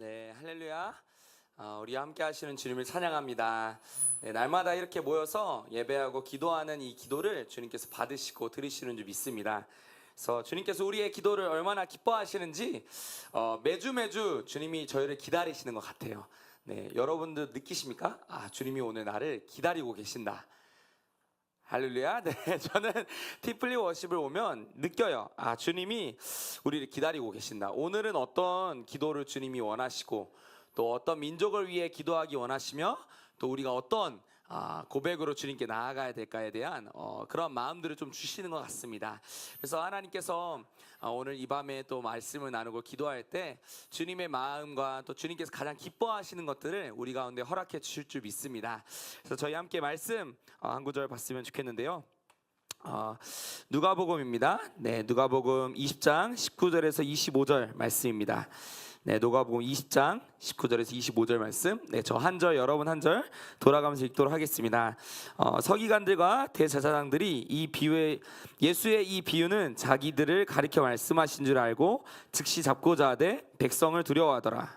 네, 할렐루야. 우리와 함께 하시는 주님을 찬양합니다. 네, 날마다 이렇게 모여서 예배하고 기도하는 이 기도를 주님께서 받으시고 들으시는 줄 믿습니다. 그래서 주님께서 우리의 기도를 얼마나 기뻐하시는지 매주 주님이 저희를 기다리시는 것 같아요. 네, 여러분들 느끼십니까? 주님이 오늘 나를 기다리고 계신다. 할렐루야. 네, 저는 티플리 워십을 오면 느껴요. 주님이 우리를 기다리고 계신다. 오늘은 어떤 기도를 주님이 원하시고 또 어떤 민족을 위해 기도하기 원하시며 또 우리가 어떤 고백으로 주님께 나아가야 될까에 대한 그런 마음들을 좀 주시는 것 같습니다. 그래서 하나님께서 오늘 이 밤에 또 말씀을 나누고 기도할 때 주님의 마음과 또 주님께서 가장 기뻐하시는 것들을 우리 가운데 허락해 주실 줄 믿습니다. 그래서 저희 함께 말씀 한 구절 봤으면 좋겠는데요. 누가복음입니다. 네, 누가복음 20장 19절에서 25절 말씀입니다. 네, 누가복음 20장 19절에서 25절 말씀. 네, 저 한 절, 여러분 한 절 돌아가면서 읽도록 하겠습니다. 서기관들과 대제사장들이 예수의 이 비유는 자기들을 가리켜 말씀하신 줄 알고 즉시 잡고자 하되 백성을 두려워하더라.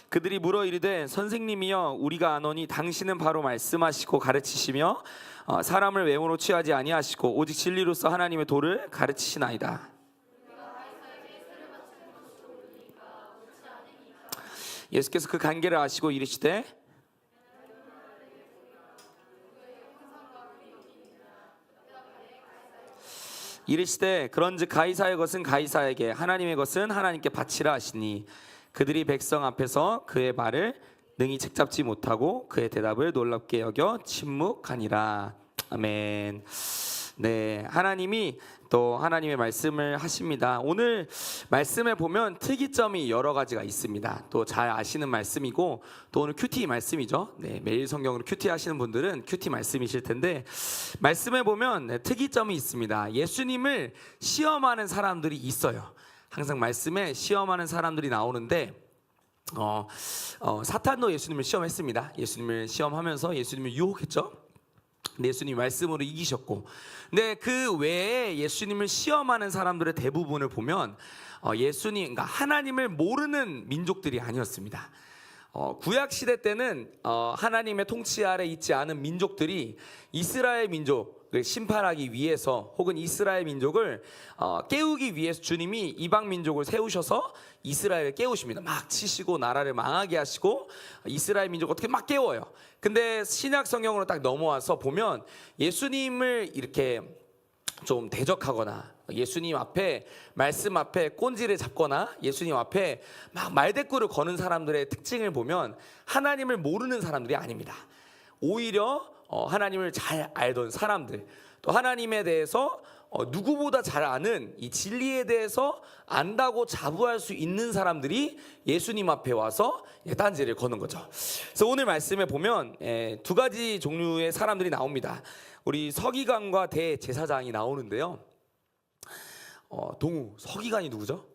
그들이 물어 이르되 선생님이여 우리가 아노니 당신은 바로 말씀하시고 가르치시며 사람을 외모로 취하지 아니하시고 오직 진리로서 하나님의 도를 가르치시나이다. 예수께서 그 관계를 아시고 이르시되 그런즉 가이사의 것은 가이사에게 하나님의 것은 하나님께 바치라 하시니 그들이 백성 앞에서 그의 말을 능히 책잡지 못하고 그의 대답을 놀랍게 여겨 침묵하니라. 아멘. 네, 하나님이 또 하나님의 말씀을 하십니다. 오늘 말씀에 보면 특이점이 여러 가지가 있습니다. 또 잘 아시는 말씀이고 또 오늘 큐티 말씀이죠. 네, 매일 성경으로 큐티 하시는 분들은 큐티 말씀이실 텐데 말씀에 보면 특이점이 있습니다. 예수님을 시험하는 사람들이 있어요. 항상 말씀에 시험하는 사람들이 나오는데 사탄도 예수님을 시험했습니다. 예수님을 시험하면서 예수님을 유혹했죠. 근데 예수님 말씀으로 이기셨고, 근데 그 외에 예수님을 시험하는 사람들의 대부분을 보면 그러니까 하나님을 모르는 민족들이 아니었습니다. 구약 시대 때는 하나님의 통치 아래 있지 않은 민족들이 이스라엘 민족을 심판하기 위해서 혹은 이스라엘 민족을 깨우기 위해서 주님이 이방 민족을 세우셔서 이스라엘을 깨우십니다. 막 치시고 나라를 망하게 하시고 이스라엘 민족 어떻게 막 깨워요. 근데 신약 성경으로 딱 넘어와서 보면 예수님을 이렇게 좀 대적하거나 예수님 앞에 말씀 앞에 꼰지를 잡거나 예수님 앞에 막 말대꾸를 거는 사람들의 특징을 보면 하나님을 모르는 사람들이 아닙니다. 오히려 하나님을 잘 알던 사람들, 또 하나님에 대해서 누구보다 잘 아는 이 진리에 대해서 안다고 자부할 수 있는 사람들이 예수님 앞에 와서 딴지를 거는 거죠. 그래서 오늘 말씀에 보면 두 가지 종류의 사람들이 나옵니다. 우리 서기관과 대제사장이 나오는데요. 동우, 서기관이 누구죠?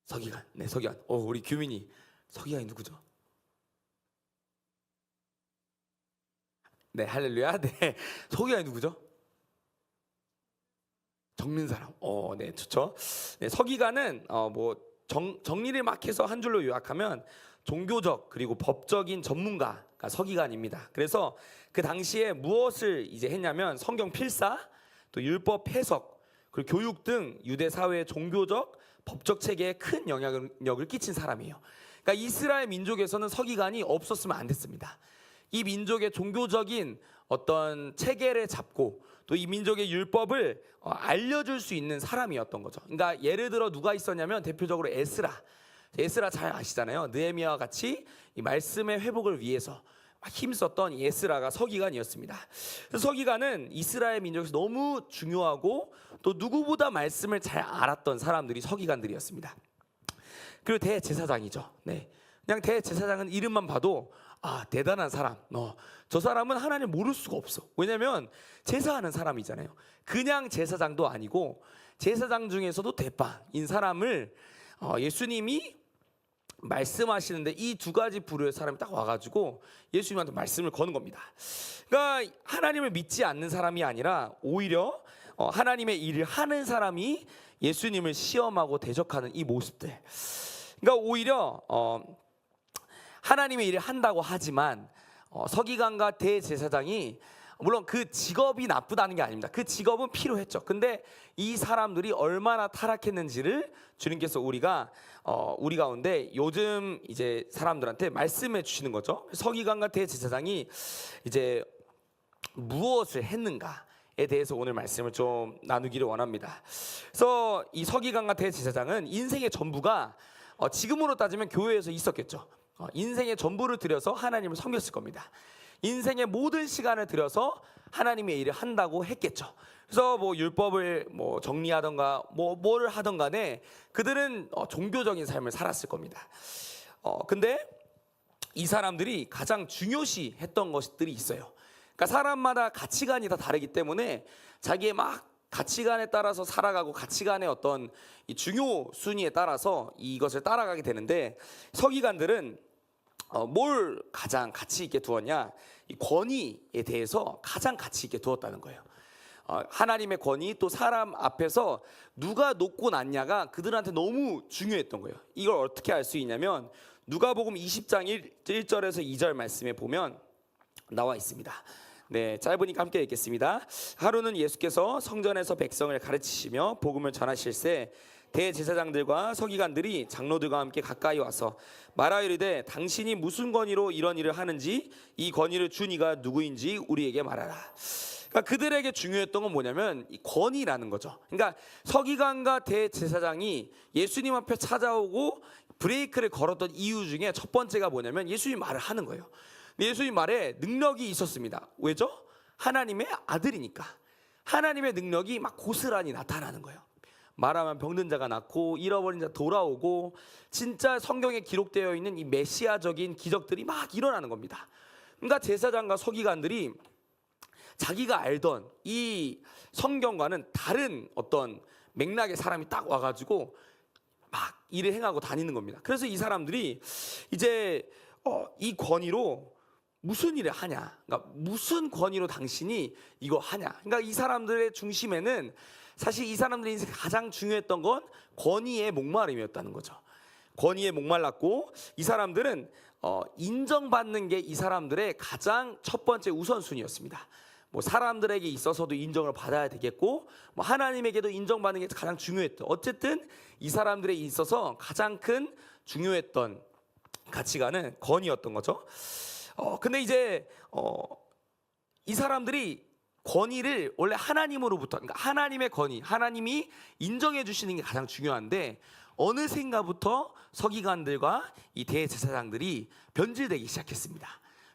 서기관. 네, 서기관. 우리 규민이 서기관이 누구죠? 네, 할렐루야. 네, 서기관이 누구죠? 적는 사람. 네, 좋죠. 네, 서기관은 정리를 막 해서 한 줄로 요약하면 종교적 그리고 법적인 전문가가 서기관입니다. 그래서 그 당시에 무엇을 이제 했냐면 성경 필사, 또 율법 해석, 그리고 교육 등 유대 사회의 종교적, 법적 체계에 큰 영향력을 끼친 사람이에요. 그러니까 이스라엘 민족에서는 서기관이 없었으면 안 됐습니다. 이 민족의 종교적인 어떤 체계를 잡고 또 이 민족의 율법을 알려줄 수 있는 사람이었던 거죠. 그러니까 예를 들어 누가 있었냐면 대표적으로 에스라 잘 아시잖아요. 느헤미야와 같이 이 말씀의 회복을 위해서 힘썼던 에스라가 서기관이었습니다. 서기관은 이스라엘 민족에서 너무 중요하고 또 누구보다 말씀을 잘 알았던 사람들이 서기관들이었습니다. 그리고 대제사장이죠. 네, 그냥 대제사장은 이름만 봐도 대단한 사람. 저 사람은 하나님 모를 수가 없어. 왜냐하면 제사하는 사람이잖아요. 그냥 제사장도 아니고 제사장 중에서도 대빵인 사람을 예수님이 말씀하시는데 이 두 가지 부류의 사람이 딱 와가지고 예수님한테 말씀을 거는 겁니다. 그러니까 하나님을 믿지 않는 사람이 아니라 오히려 하나님의 일을 하는 사람이 예수님을 시험하고 대적하는 이 모습들. 그러니까 오히려 하나님의 일을 한다고 하지만 서기관과 대제사장이 물론 그 직업이 나쁘다는 게 아닙니다. 그 직업은 필요했죠. 근데 이 사람들이 얼마나 타락했는지를 주님께서 우리 가운데 요즘 이제 사람들한테 말씀해 주시는 거죠. 서기관과 대제사장이 이제 무엇을 했는가에 대해서 오늘 말씀을 좀 나누기를 원합니다. 그래서 이 서기관과 대제사장은 인생의 전부가 지금으로 따지면 교회에서 있었겠죠. 인생의 전부를 들여서 하나님을 섬겼을 겁니다. 인생의 모든 시간을 들여서 하나님의 일을 한다고 했겠죠. 그래서 뭐 율법을 뭐 정리하던가 뭐를 하던 간에 그들은 종교적인 삶을 살았을 겁니다. 근데 이 사람들이 가장 중요시 했던 것들이 있어요. 그러니까 사람마다 가치관이 다 다르기 때문에 자기의 막 가치관에 따라서 살아가고 가치관의 어떤 이 중요 순위에 따라서 이것을 따라가게 되는데 서기관들은 뭘 가장 가치 있게 두었냐? 이 권위에 대해서 가장 가치 있게 두었다는 거예요. 하나님의 권위 또 사람 앞에서 누가 높고 낮냐가 그들한테 너무 중요했던 거예요. 이걸 어떻게 알 수 있냐면 누가복음 20장 1절에서 2절 말씀에 보면 나와 있습니다. 네, 짧으니까 함께 읽겠습니다. 하루는 예수께서 성전에서 백성을 가르치시며 복음을 전하실새 대제사장들과 서기관들이 장로들과 함께 가까이 와서 말하이르되 당신이 무슨 권위로 이런 일을 하는지 이 권위를 준 이가 누구인지 우리에게 말하라. 그러니까 그들에게 중요했던 건 뭐냐면 이 권위라는 거죠. 그러니까 서기관과 대제사장이 예수님 앞에 찾아오고 브레이크를 걸었던 이유 중에 첫 번째가 뭐냐면 예수님 말을 하는 거예요. 예수님 말에 능력이 있었습니다. 왜죠? 하나님의 아들이니까. 하나님의 능력이 막 고스란히 나타나는 거예요. 말하면 병든 자가 낫고 잃어버린 자 돌아오고 진짜 성경에 기록되어 있는 이 메시아적인 기적들이 막 일어나는 겁니다. 그러니까 제사장과 서기관들이 자기가 알던 이 성경과는 다른 어떤 맥락의 사람이 딱 와가지고 막 일을 행하고 다니는 겁니다. 그래서 이 사람들이 이제 이 권위로 무슨 일을 하냐? 그러니까 무슨 권위로 당신이 이거 하냐? 그러니까 이 사람들의 중심에는 사실 이 사람들의 인생에 가장 중요했던 건 권위의 목마름이었다는 거죠. 권위에 목말랐고 이 사람들은 인정받는 게 이 사람들의 가장 첫 번째 우선순위였습니다. 뭐 사람들에게 있어서도 인정을 받아야 되겠고 뭐 하나님에게도 인정받는 게 가장 중요했던 어쨌든 이 사람들에 있어서 가장 큰 중요했던 가치관은 권위였던 거죠. 근데 이제 이 사람들이 권위를 원래 하나님으로부터 그러니까 하나님의 권위 하나님이 인정해 주시는 게 가장 중요한데 어느샌가부터 서기관들과 이 대제사장들이 변질되기 시작했습니다.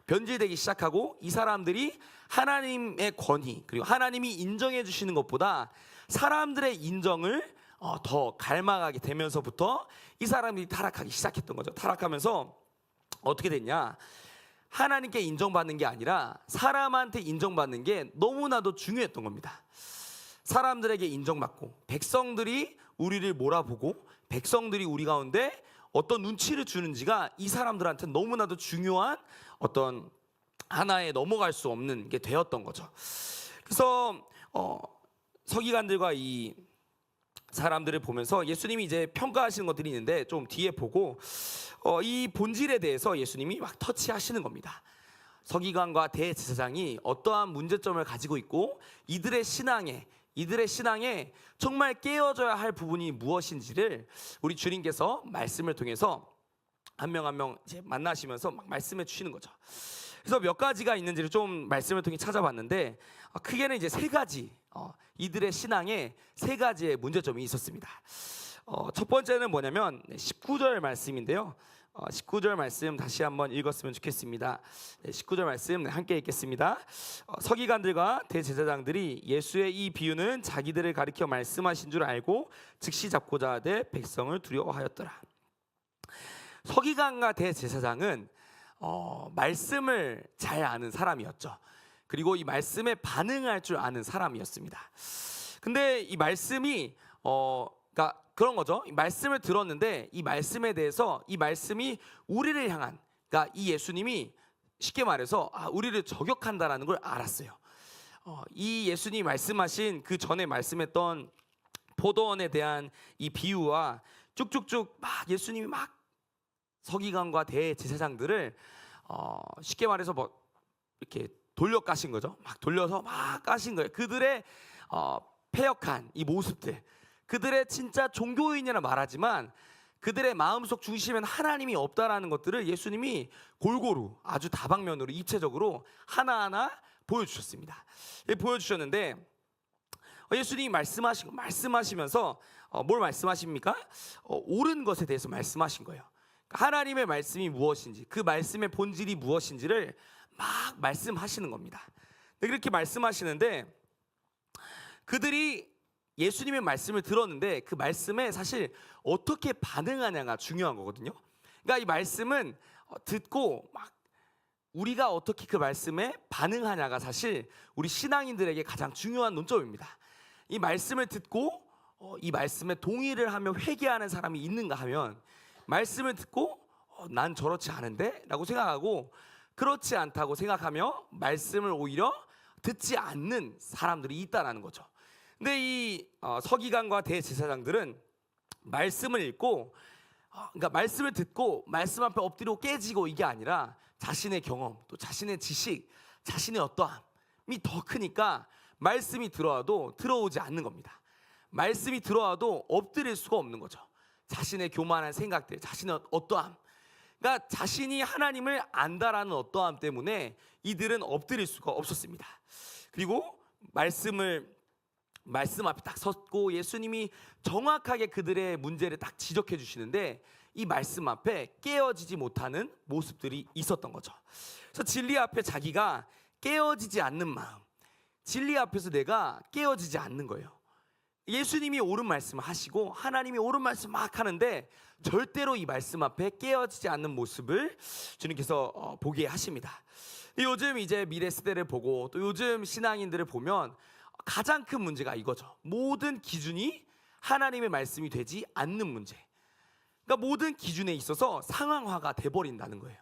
변질되기 시작하고 이 사람들이 하나님의 권위 그리고 하나님이 인정해 주시는 것보다 사람들의 인정을 더 갈망하게 되면서부터 이 사람들이 타락하기 시작했던 거죠. 타락하면서 어떻게 됐냐? 하나님께 인정받는 게 아니라 사람한테 인정받는 게 너무나도 중요했던 겁니다. 사람들에게 인정받고 백성들이 우리를 몰아보고 백성들이 우리 가운데 어떤 눈치를 주는지가 이 사람들한테 너무나도 중요한 어떤 하나에 넘어갈 수 없는 게 되었던 거죠. 그래서 서기관들과 이 사람들을 보면서 예수님이 이제 평가하시는 것들이 있는데 좀 뒤에 보고 이 본질에 대해서 예수님이 막 터치하시는 겁니다. 서기관과 대제사장이 어떠한 문제점을 가지고 있고 이들의 신앙에 정말 깨어져야 할 부분이 무엇인지를 우리 주님께서 말씀을 통해서 한 명 한 명 이제 만나시면서 막 말씀해 주시는 거죠. 그래서 몇 가지가 있는지를 좀 말씀을 통해 찾아봤는데 크게는 이제 세 가지 이들의 신앙에 세 가지의 문제점이 있었습니다. 첫 번째는 뭐냐면 19절 말씀인데요. 19절 말씀 다시 한번 읽었으면 좋겠습니다. 19절 말씀 함께 읽겠습니다. 서기관들과 대제사장들이 예수의 이 비유는 자기들을 가리켜 말씀하신 줄 알고 즉시 잡고자 하되 백성을 두려워하였더라. 서기관과 대제사장은 말씀을 잘 아는 사람이었죠. 그리고 이 말씀에 반응할 줄 아는 사람이었습니다. 근데 이 말씀이 그러니까 그런 거죠. 이 말씀을 들었는데 이 말씀에 대해서 이 말씀이 우리를 향한, 그러니까 이 예수님이 쉽게 말해서 우리를 저격한다라는 걸 알았어요. 이 예수님이 말씀하신 그 전에 말씀했던 포도원에 대한 이 비유와 쭉쭉쭉 막 예수님이 막 서기관과 대제사장들을 쉽게 말해서 뭐 이렇게 돌려 까신 거죠. 막 돌려서 막 까신 거예요. 그들의 패역한 이 모습들, 그들의 진짜 종교인이라 말하지만 그들의 마음속 중심엔 하나님이 없다라는 것들을 예수님이 골고루 아주 다방면으로 입체적으로 하나하나 보여주셨습니다. 보여주셨는데 예수님이 말씀하시면서 뭘 말씀하십니까? 옳은 것에 대해서 말씀하신 거예요. 하나님의 말씀이 무엇인지, 그 말씀의 본질이 무엇인지를 막 말씀하시는 겁니다. 그렇게 말씀하시는데 그들이 예수님의 말씀을 들었는데 그 말씀에 사실 어떻게 반응하냐가 중요한 거거든요. 그러니까 이 말씀은 듣고 막 우리가 어떻게 그 말씀에 반응하냐가 사실 우리 신앙인들에게 가장 중요한 논점입니다. 이 말씀을 듣고 이 말씀에 동의를 하며 회개하는 사람이 있는가 하면, 말씀을 듣고 난 저렇지 않은데 라고 생각하고 그렇지 않다고 생각하며 말씀을 오히려 듣지 않는 사람들이 있다라는 거죠. 근데 이 서기관과 대제사장들은 말씀을 읽고 그러니까 말씀을 듣고 말씀 앞에 엎드리고 깨지고 이게 아니라 자신의 경험, 또 자신의 지식, 자신의 어떠함이 더 크니까 말씀이 들어와도 들어오지 않는 겁니다. 말씀이 들어와도 엎드릴 수가 없는 거죠. 자신의 교만한 생각들, 자신의 어떠함, 그러니까 자신이 하나님을 안다라는 어떠함 때문에 이들은 엎드릴 수가 없었습니다. 그리고 말씀 앞에 딱 섰고 예수님이 정확하게 그들의 문제를 딱 지적해 주시는데 이 말씀 앞에 깨어지지 못하는 모습들이 있었던 거죠. 그래서 진리 앞에 자기가 깨어지지 않는 마음, 진리 앞에서 내가 깨어지지 않는 거예요. 예수님이 옳은 말씀을 하시고 하나님이 옳은 말씀 막 하는데 절대로 이 말씀 앞에 깨어지지 않는 모습을 주님께서 보게 하십니다. 요즘 이제 미래 세대를 보고 또 요즘 신앙인들을 보면 가장 큰 문제가 이거죠. 모든 기준이 하나님의 말씀이 되지 않는 문제. 그러니까 모든 기준에 있어서 상황화가 돼버린다는 거예요.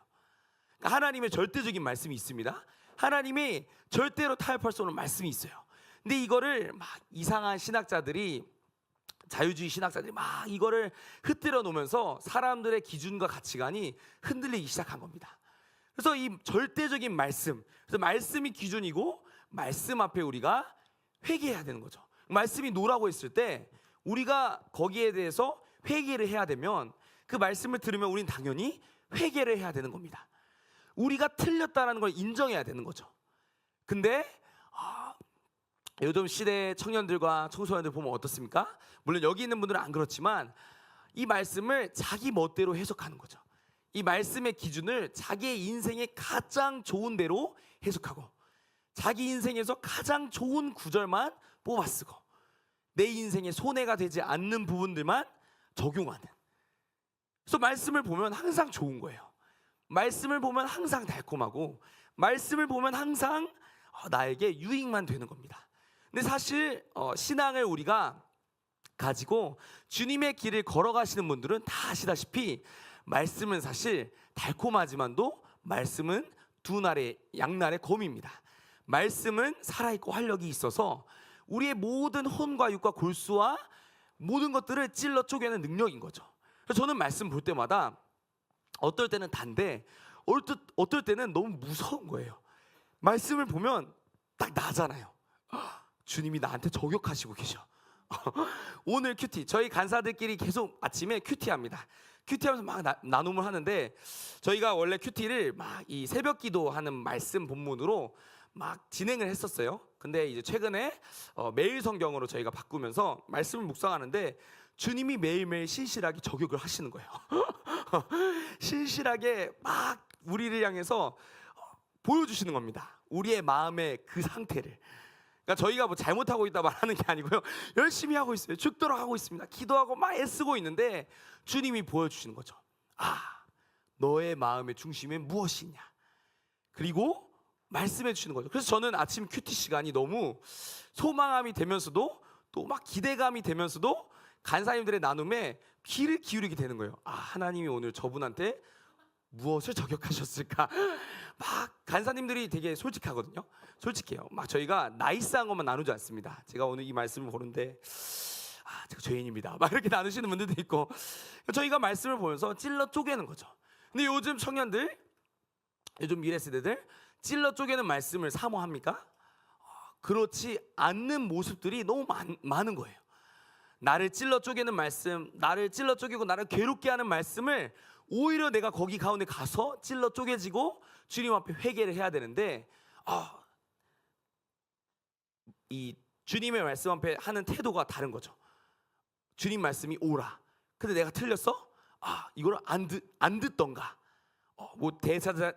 그러니까 하나님의 절대적인 말씀이 있습니다. 하나님이 절대로 타협할 수 없는 말씀이 있어요. 근데 이거를 막 이상한 신학자들이, 자유주의 신학자들이 막 이거를 흩뜨려 놓으면서 사람들의 기준과 가치관이 흔들리기 시작한 겁니다. 그래서 이 절대적인 말씀, 그래서 말씀이 기준이고 말씀 앞에 우리가 회개해야 되는 거죠. 말씀이 노라고 했을 때 우리가 거기에 대해서 회개를 해야 되면 그 말씀을 들으면 우리는 당연히 회개를 해야 되는 겁니다. 우리가 틀렸다는 걸 인정해야 되는 거죠. 근데 요즘 시대 청년들과 청소년들 보면 어떻습니까? 물론 여기 있는 분들은 안 그렇지만 이 말씀을 자기 멋대로 해석하는 거죠. 이 말씀의 기준을 자기의 인생에 가장 좋은 대로 해석하고 자기 인생에서 가장 좋은 구절만 뽑아 쓰고 내 인생에 손해가 되지 않는 부분들만 적용하는. 그래서 말씀을 보면 항상 좋은 거예요. 말씀을 보면 항상 달콤하고 말씀을 보면 항상 나에게 유익만 되는 겁니다. 근데 사실 신앙을 우리가 가지고 주님의 길을 걸어가시는 분들은 다 아시다시피 말씀은 사실 달콤하지만도 말씀은 두 날의 양날의 검입니다. 말씀은 살아있고 활력이 있어서 우리의 모든 혼과 육과 골수와 모든 것들을 찔러 쪼개는 능력인 거죠. 그래서 저는 말씀 볼 때마다 어떨 때는 단데 어떨 때는 너무 무서운 거예요. 말씀을 보면 딱 나잖아요. 주님이 나한테 저격하시고 계셔. 오늘 큐티, 저희 간사들끼리 계속 아침에 큐티합니다. 큐티하면서 막 나눔을 하는데 저희가 원래 큐티를 막 이 새벽 기도하는 말씀 본문으로 막 진행을 했었어요. 근데 이제 최근에 매일 성경으로 저희가 바꾸면서 말씀을 묵상하는데 주님이 매일매일 신실하게 저격을 하시는 거예요. 신실하게 막 우리를 향해서 보여주시는 겁니다. 우리의 마음의 그 상태를. 그러니까 저희가 뭐 잘못하고 있다 말하는 게 아니고요. 열심히 하고 있어요. 죽도록 하고 있습니다. 기도하고 막 애쓰고 있는데 주님이 보여주시는 거죠. 너의 마음의 중심에 무엇이 있냐. 그리고 말씀해 주시는 거죠. 그래서 저는 아침 큐티 시간이 너무 소망함이 되면서도 또 막 기대감이 되면서도 간사님들의 나눔에 귀를 기울이게 되는 거예요. 아, 하나님이 오늘 저분한테 무엇을 저격하셨을까? 막 간사님들이 되게 솔직하거든요. 솔직해요. 막 저희가 나이스한 것만 나누지 않습니다. 제가 오늘 이 말씀을 보는데 제가 죄인입니다. 막 이렇게 나누시는 분들도 있고, 저희가 말씀을 보면서 찔러 쪼개는 거죠. 근데 요즘 청년들, 요즘 미래 세대들 찔러 쪼개는 말씀을 사모합니까? 그렇지 않는 모습들이 너무 많은 거예요. 나를 찔러 쪼개는 말씀, 나를 찔러 쪼개고 나를 괴롭게 하는 말씀을 오히려 내가 거기 가운데 가서 찔러 쪼개지고 주님 앞에 회개를 해야 되는데, 이 주님의 말씀 앞에 하는 태도가 다른 거죠. 주님 말씀이 오라. 근데 내가 틀렸어? 이걸 안 듣던가. 뭐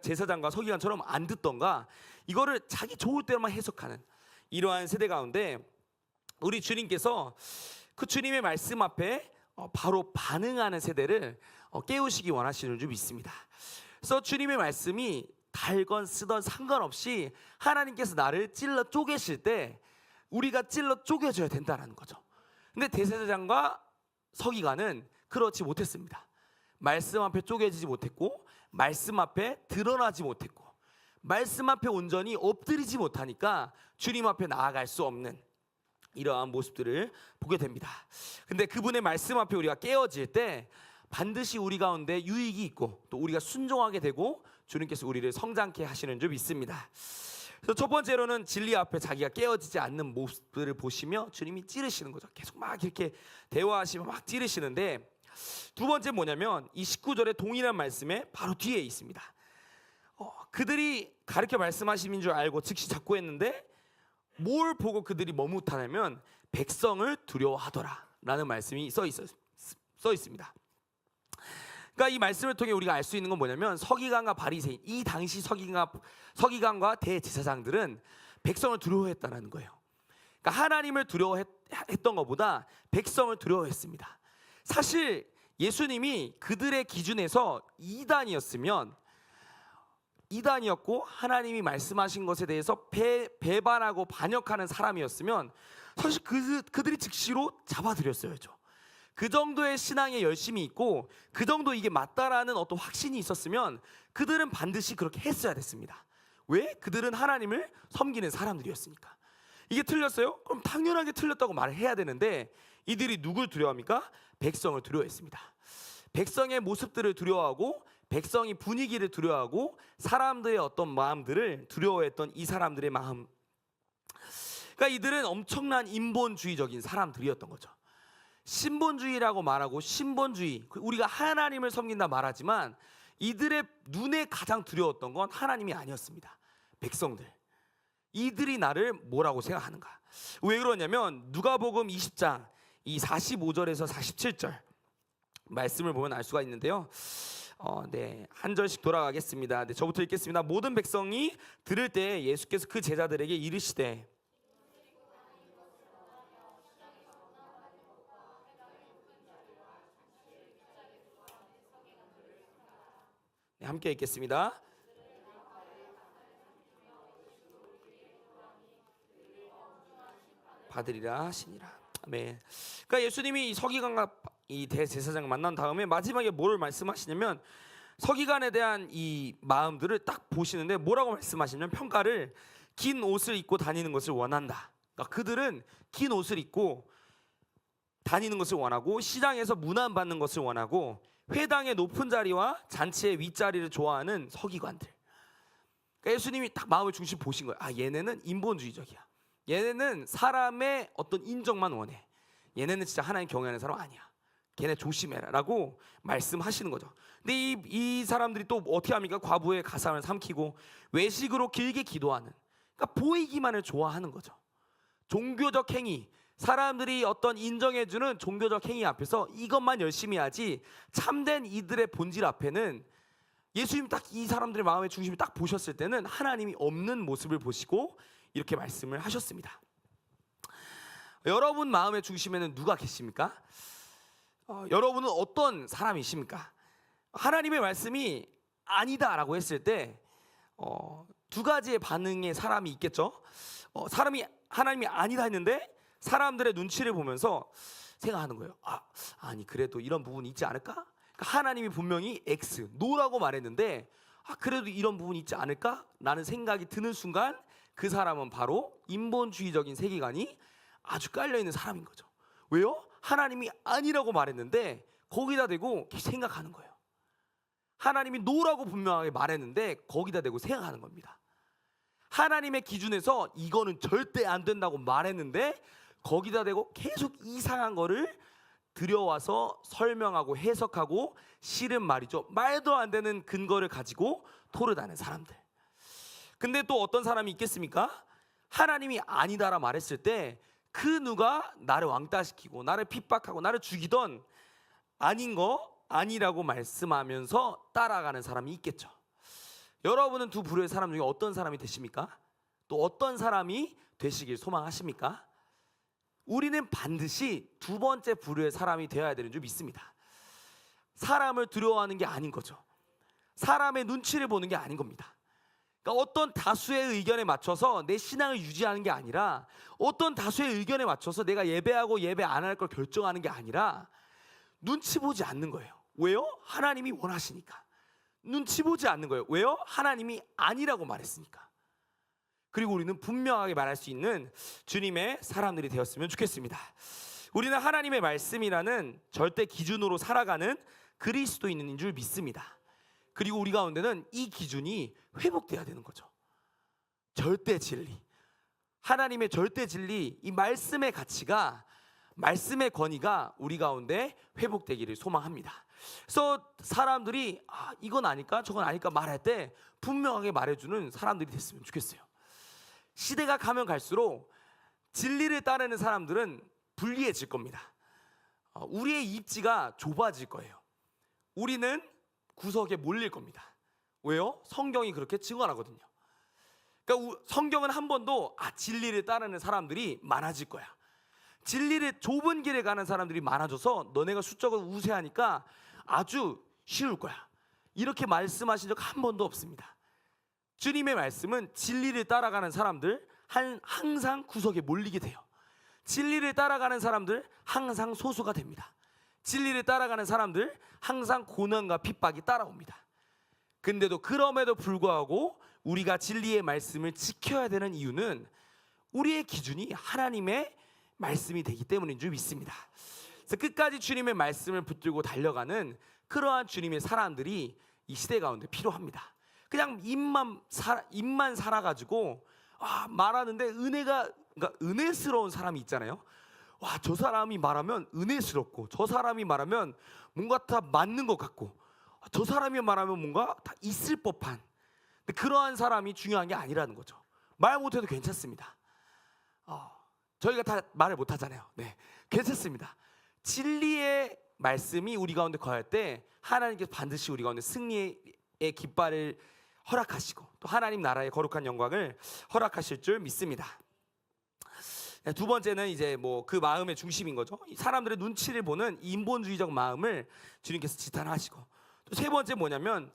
제사장과 서기관처럼 안 듣던가. 이거를 자기 좋을 대로만 해석하는 이러한 세대 가운데 우리 주님께서 그 주님의 말씀 앞에 바로 반응하는 세대를 깨우시기 원하시는 줄 믿습니다. 그래서 주님의 말씀이 달건 쓰던 상관없이 하나님께서 나를 찔러 쪼개실 때 우리가 찔러 쪼개져야 된다는 거죠. 근데 대제사장과 서기관은 그렇지 못했습니다. 말씀 앞에 쪼개지지 못했고, 말씀 앞에 드러나지 못했고, 말씀 앞에 온전히 엎드리지 못하니까 주님 앞에 나아갈 수 없는 이러한 모습들을 보게 됩니다. 근데 그분의 말씀 앞에 우리가 깨어질 때 반드시 우리 가운데 유익이 있고 또 우리가 순종하게 되고 주님께서 우리를 성장케 하시는 줄 믿습니다. 그래서 첫 번째로는 진리 앞에 자기가 깨어지지 않는 모습들을 보시며 주님이 찌르시는 거죠. 계속 막 이렇게 대화하시며 막 찌르시는데, 두 번째 뭐냐면 이 19절의 동일한 말씀에 바로 뒤에 있습니다. 그들이 가르쳐 말씀하심인 줄 알고 즉시 잡고 했는데 뭘 보고 그들이 머뭇하냐면 백성을 두려워하더라 라는 말씀이 써 있습니다. 그러니까 이 말씀을 통해 우리가 알 수 있는 건 뭐냐면 서기관과 바리새인, 이 당시 서기관과 대제사장들은 백성을 두려워했다는 거예요. 그러니까 하나님을 두려워했던 것보다 백성을 두려워했습니다. 사실 예수님이 그들의 기준에서 이단이었고 하나님이 말씀하신 것에 대해서 배반하고 반역하는 사람이었으면 사실 그들이 즉시로 잡아들였어야죠. 그 정도의 신앙에 열심이 있고 그 정도 이게 맞다라는 어떤 확신이 있었으면 그들은 반드시 그렇게 했어야 됐습니다. 왜? 그들은 하나님을 섬기는 사람들이었으니까. 이게 틀렸어요? 그럼 당연하게 틀렸다고 말을 해야 되는데 이들이 누굴 두려워합니까? 백성을 두려워했습니다. 백성의 모습들을 두려워하고 백성이 분위기를 두려워하고 사람들의 어떤 마음들을 두려워했던 이 사람들의 마음, 그러니까 이들은 엄청난 인본주의적인 사람들이었던 거죠. 신본주의라고 말하고 신본주의, 우리가 하나님을 섬긴다 말하지만 이들의 눈에 가장 두려웠던 건 하나님이 아니었습니다. 백성들, 이들이 나를 뭐라고 생각하는가. 왜 그러냐면 누가복음 20장 이 45절에서 47절 말씀을 보면 알 수가 있는데요. 한 절씩 돌아가겠습니다. 저부터 읽겠습니다. 모든 백성이 들을 때 예수께서 그 제자들에게 이르시되, 함께 읽겠습니다. 받으리라 하시니라. 아멘. 그러니까 예수님이 이 서기관과 이 대제사장을 만난 다음에 마지막에 뭘 말씀하시냐면 서기관에 대한 이 마음들을 딱 보시는데 뭐라고 말씀하시냐면 평가를 긴 옷을 입고 다니는 것을 원한다. 그러니까 그들은 긴 옷을 입고 다니는 것을 원하고 시장에서 문안받는 것을 원하고 회당의 높은 자리와 잔치의 윗자리를 좋아하는 서기관들. 그러니까 예수님이 딱 마음을 중심 보신 거예요. 얘네는 인본주의적이야. 얘네는 사람의 어떤 인정만 원해. 얘네는 진짜 하나님 경외하는 사람 아니야. 걔네 조심해라 라고 말씀하시는 거죠. 근데 이 사람들이 또 어떻게 합니까? 과부의 가상을 삼키고 외식으로 길게 기도하는, 그러니까 보이기만을 좋아하는 거죠. 종교적 행위, 사람들이 어떤 인정해주는 종교적 행위 앞에서 이것만 열심히 하지 참된 이들의 본질 앞에는 예수님 딱 이 사람들의 마음의 중심을 딱 보셨을 때는 하나님이 없는 모습을 보시고 이렇게 말씀을 하셨습니다. 여러분 마음의 중심에는 누가 계십니까? 여러분은 어떤 사람이십니까? 하나님의 말씀이 아니다라고 했을 때 두 가지의 반응의 사람이 있겠죠. 사람이 하나님이 아니다 했는데 사람들의 눈치를 보면서 생각하는 거예요. 아니 그래도 이런 부분이 있지 않을까? 그러니까 하나님이 분명히 X, 노라고 말했는데 그래도 이런 부분이 있지 않을까? 라는 생각이 드는 순간 그 사람은 바로 인본주의적인 세계관이 아주 깔려있는 사람인 거죠. 왜요? 하나님이 아니라고 말했는데 거기다 대고 생각하는 거예요. 하나님이 노라고 분명하게 말했는데 거기다 대고 생각하는 겁니다. 하나님의 기준에서 이거는 절대 안 된다고 말했는데 거기다 대고 계속 이상한 거를 들여와서 설명하고 해석하고 싫은 말이죠. 말도 안 되는 근거를 가지고 토르다는 사람들. 근데 또 어떤 사람이 있겠습니까? 하나님이 아니다라 말했을 때 그 누가 나를 왕따시키고 나를 핍박하고 나를 죽이던 아닌 거 아니라고 말씀하면서 따라가는 사람이 있겠죠. 여러분은 두 부류의 사람 중에 어떤 사람이 되십니까? 또 어떤 사람이 되시길 소망하십니까? 우리는 반드시 두 번째 부류의 사람이 되어야 되는 줄 믿습니다. 사람을 두려워하는 게 아닌 거죠. 사람의 눈치를 보는 게 아닌 겁니다. 그러니까 어떤 다수의 의견에 맞춰서 내 신앙을 유지하는 게 아니라 어떤 다수의 의견에 맞춰서 내가 예배하고 예배 안 할 걸 결정하는 게 아니라 눈치 보지 않는 거예요. 왜요? 하나님이 원하시니까. 눈치 보지 않는 거예요. 왜요? 하나님이 아니라고 말했으니까. 그리고 우리는 분명하게 말할 수 있는 주님의 사람들이 되었으면 좋겠습니다. 우리는 하나님의 말씀이라는 절대 기준으로 살아가는 그리스도인인 줄 믿습니다. 그리고 우리 가운데는 이 기준이 회복돼야 되는 거죠. 절대 진리, 하나님의 절대 진리, 이 말씀의 가치가, 말씀의 권위가 우리 가운데 회복되기를 소망합니다. 그래서 사람들이 이건 아닐까 저건 아닐까 말할 때 분명하게 말해주는 사람들이 됐으면 좋겠어요. 시대가 가면 갈수록 진리를 따르는 사람들은 불리해질 겁니다. 우리의 입지가 좁아질 거예요. 우리는 구석에 몰릴 겁니다. 왜요? 성경이 그렇게 증언하거든요. 그러니까 성경은 한 번도 진리를 따르는 사람들이 많아질 거야. 진리를 좁은 길에 가는 사람들이 많아져서 너네가 수적으로 우세하니까 아주 쉬울 거야. 이렇게 말씀하신 적 한 번도 없습니다. 주님의 말씀은 진리를 따라가는 사람들 항상 구석에 몰리게 돼요. 진리를 따라가는 사람들 항상 소수가 됩니다. 진리를 따라가는 사람들 항상 고난과 핍박이 따라옵니다. 근데도 그럼에도 불구하고 우리가 진리의 말씀을 지켜야 되는 이유는 우리의 기준이 하나님의 말씀이 되기 때문인 줄 믿습니다. 그래서 끝까지 주님의 말씀을 붙들고 달려가는 그러한 주님의 사람들이 이 시대 가운데 필요합니다. 그냥 입만 살아가지고 말하는데 그러니까 은혜스러운 사람이 있잖아요. 저 사람이 말하면 은혜스럽고 저 사람이 말하면 뭔가 다 맞는 것 같고 저 사람이 말하면 뭔가 다 있을 법한, 근데 그러한 사람이 중요한 게 아니라는 거죠. 말 못해도 괜찮습니다. 저희가 다 말을 못하잖아요. 네, 괜찮습니다. 진리의 말씀이 우리 가운데 거할 때 하나님께서 반드시 우리 가운데 승리의 깃발을 허락하시고 또 하나님 나라의 거룩한 영광을 허락하실 줄 믿습니다. 두 번째는 이제 그 마음의 중심인 거죠. 사람들의 눈치를 보는 인본주의적 마음을 주님께서 지탄하시고, 또 세 번째 뭐냐면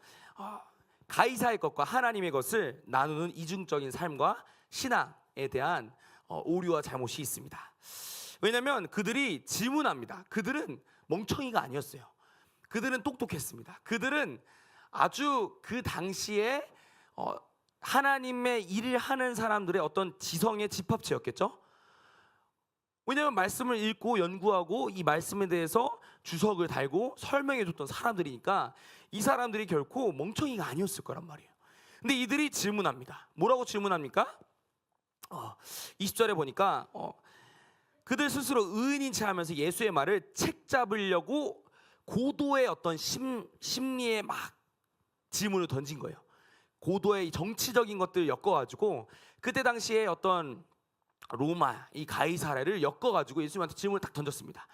가이사의 것과 하나님의 것을 나누는 이중적인 삶과 신앙에 대한 오류와 잘못이 있습니다. 왜냐하면 그들이 질문합니다. 그들은 멍청이가 아니었어요. 그들은 똑똑했습니다. 그들은 아주 그 당시에 하나님의 일을 하는 사람들의 어떤 지성의 집합체였겠죠. 왜냐하면 말씀을 읽고 연구하고 이 말씀에 대해서 주석을 달고 설명해 줬던 사람들이니까 이 사람들이 결코 멍청이가 아니었을 거란 말이에요. 근데 이들이 질문합니다. 뭐라고 질문합니까? 20절에 보니까 그들 스스로 의인인 체 하면서 예수의 말을 책잡으려고 고도의 어떤 심리에 막 질문을 던진 거예요. 고도의 정치적인 것들을 엮어가지고 그때 당시에 어떤 로마 이 가이사랴를 엮어가지고 예수님한테 질문을 딱 던졌습니다.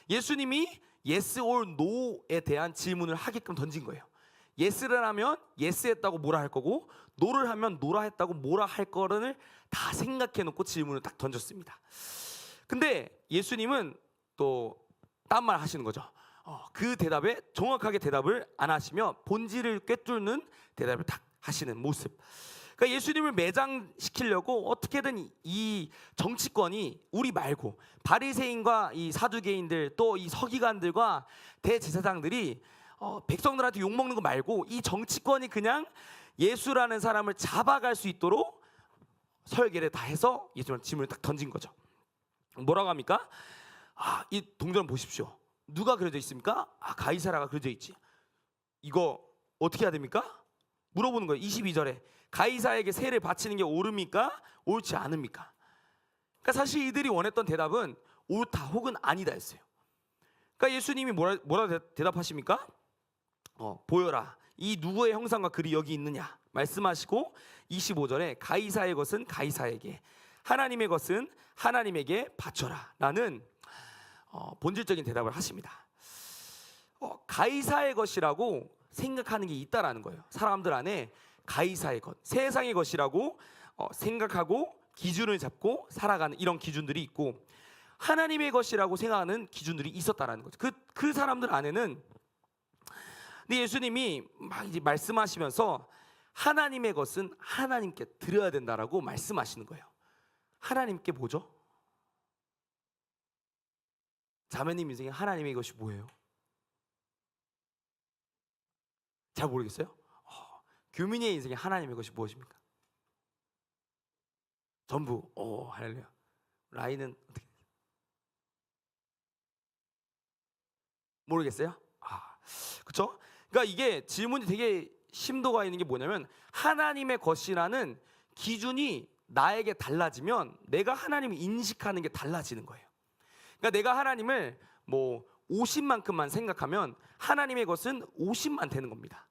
예수님이 yes or no에 대한 질문을 하게끔 던진 거예요. yes를 하면 yes 했다고 뭐라 할 거고, no를 하면 no라 했다고 뭐라 할 거를 다 생각해 놓고 질문을 딱 던졌습니다. 근데 예수님은 또 딴 말 하시는 거죠. 그 대답에 정확하게 대답을 안 하시며 본질을 꿰뚫는 대답을 딱 하시는 모습. 그러니까 예수님을 매장시키려고 어떻게든 이 정치권이 우리 말고 바리새인과 이 사두개인들 또 이 서기관들과 대제사장들이 백성들한테 욕먹는 거 말고 이 정치권이 그냥 예수라는 사람을 잡아갈 수 있도록 설계를 다 해서 예수님한테 질문을 딱 던진 거죠. 뭐라고 합니까? 이 동전 보십시오. 누가 그려져 있습니까? 가이사라가 그려져 있지. 이거 어떻게 해야 됩니까? 물어보는 거예요. 22절에 가이사에게 세를 바치는 게 옳습니까? 옳지 않습니까? 그러니까 사실 이들이 원했던 대답은 옳다 혹은 아니다였어요. 그러니까 예수님이 뭐라 대답하십니까? 보여라. 이 누구의 형상과 글이 여기 있느냐 말씀하시고 25절에 가이사의 것은 가이사에게 하나님의 것은 하나님에게 바쳐라 라는 본질적인 대답을 하십니다. 가이사의 것이라고 생각하는 게 있다라는 거예요. 사람들 안에 가이사의 것, 세상의 것이라고 생각하고 기준을 잡고 살아가는 이런 기준들이 있고 하나님의 것이라고 생각하는 기준들이 있었다라는 거죠. 그 사람들 안에는 근데 예수님이 막 이제 말씀하시면서 하나님의 것은 하나님께 드려야 된다라고 말씀하시는 거예요. 하나님께 뭐죠? 자매님 인생에 하나님의 것이 뭐예요? 잘 모르겠어요? 교민이의 인생에 하나님의 것이 무엇입니까? 전부. 할렐루야. 라인은 어떻게? 모르겠어요? 그렇죠? 그러니까 이게 질문이 되게 심도가 있는 게 뭐냐면 하나님의 것이라는 기준이 나에게 달라지면 내가 하나님을 인식하는 게 달라지는 거예요. 그러니까 내가 하나님을 뭐 50만큼만 생각하면 하나님의 것은 50만 되는 겁니다.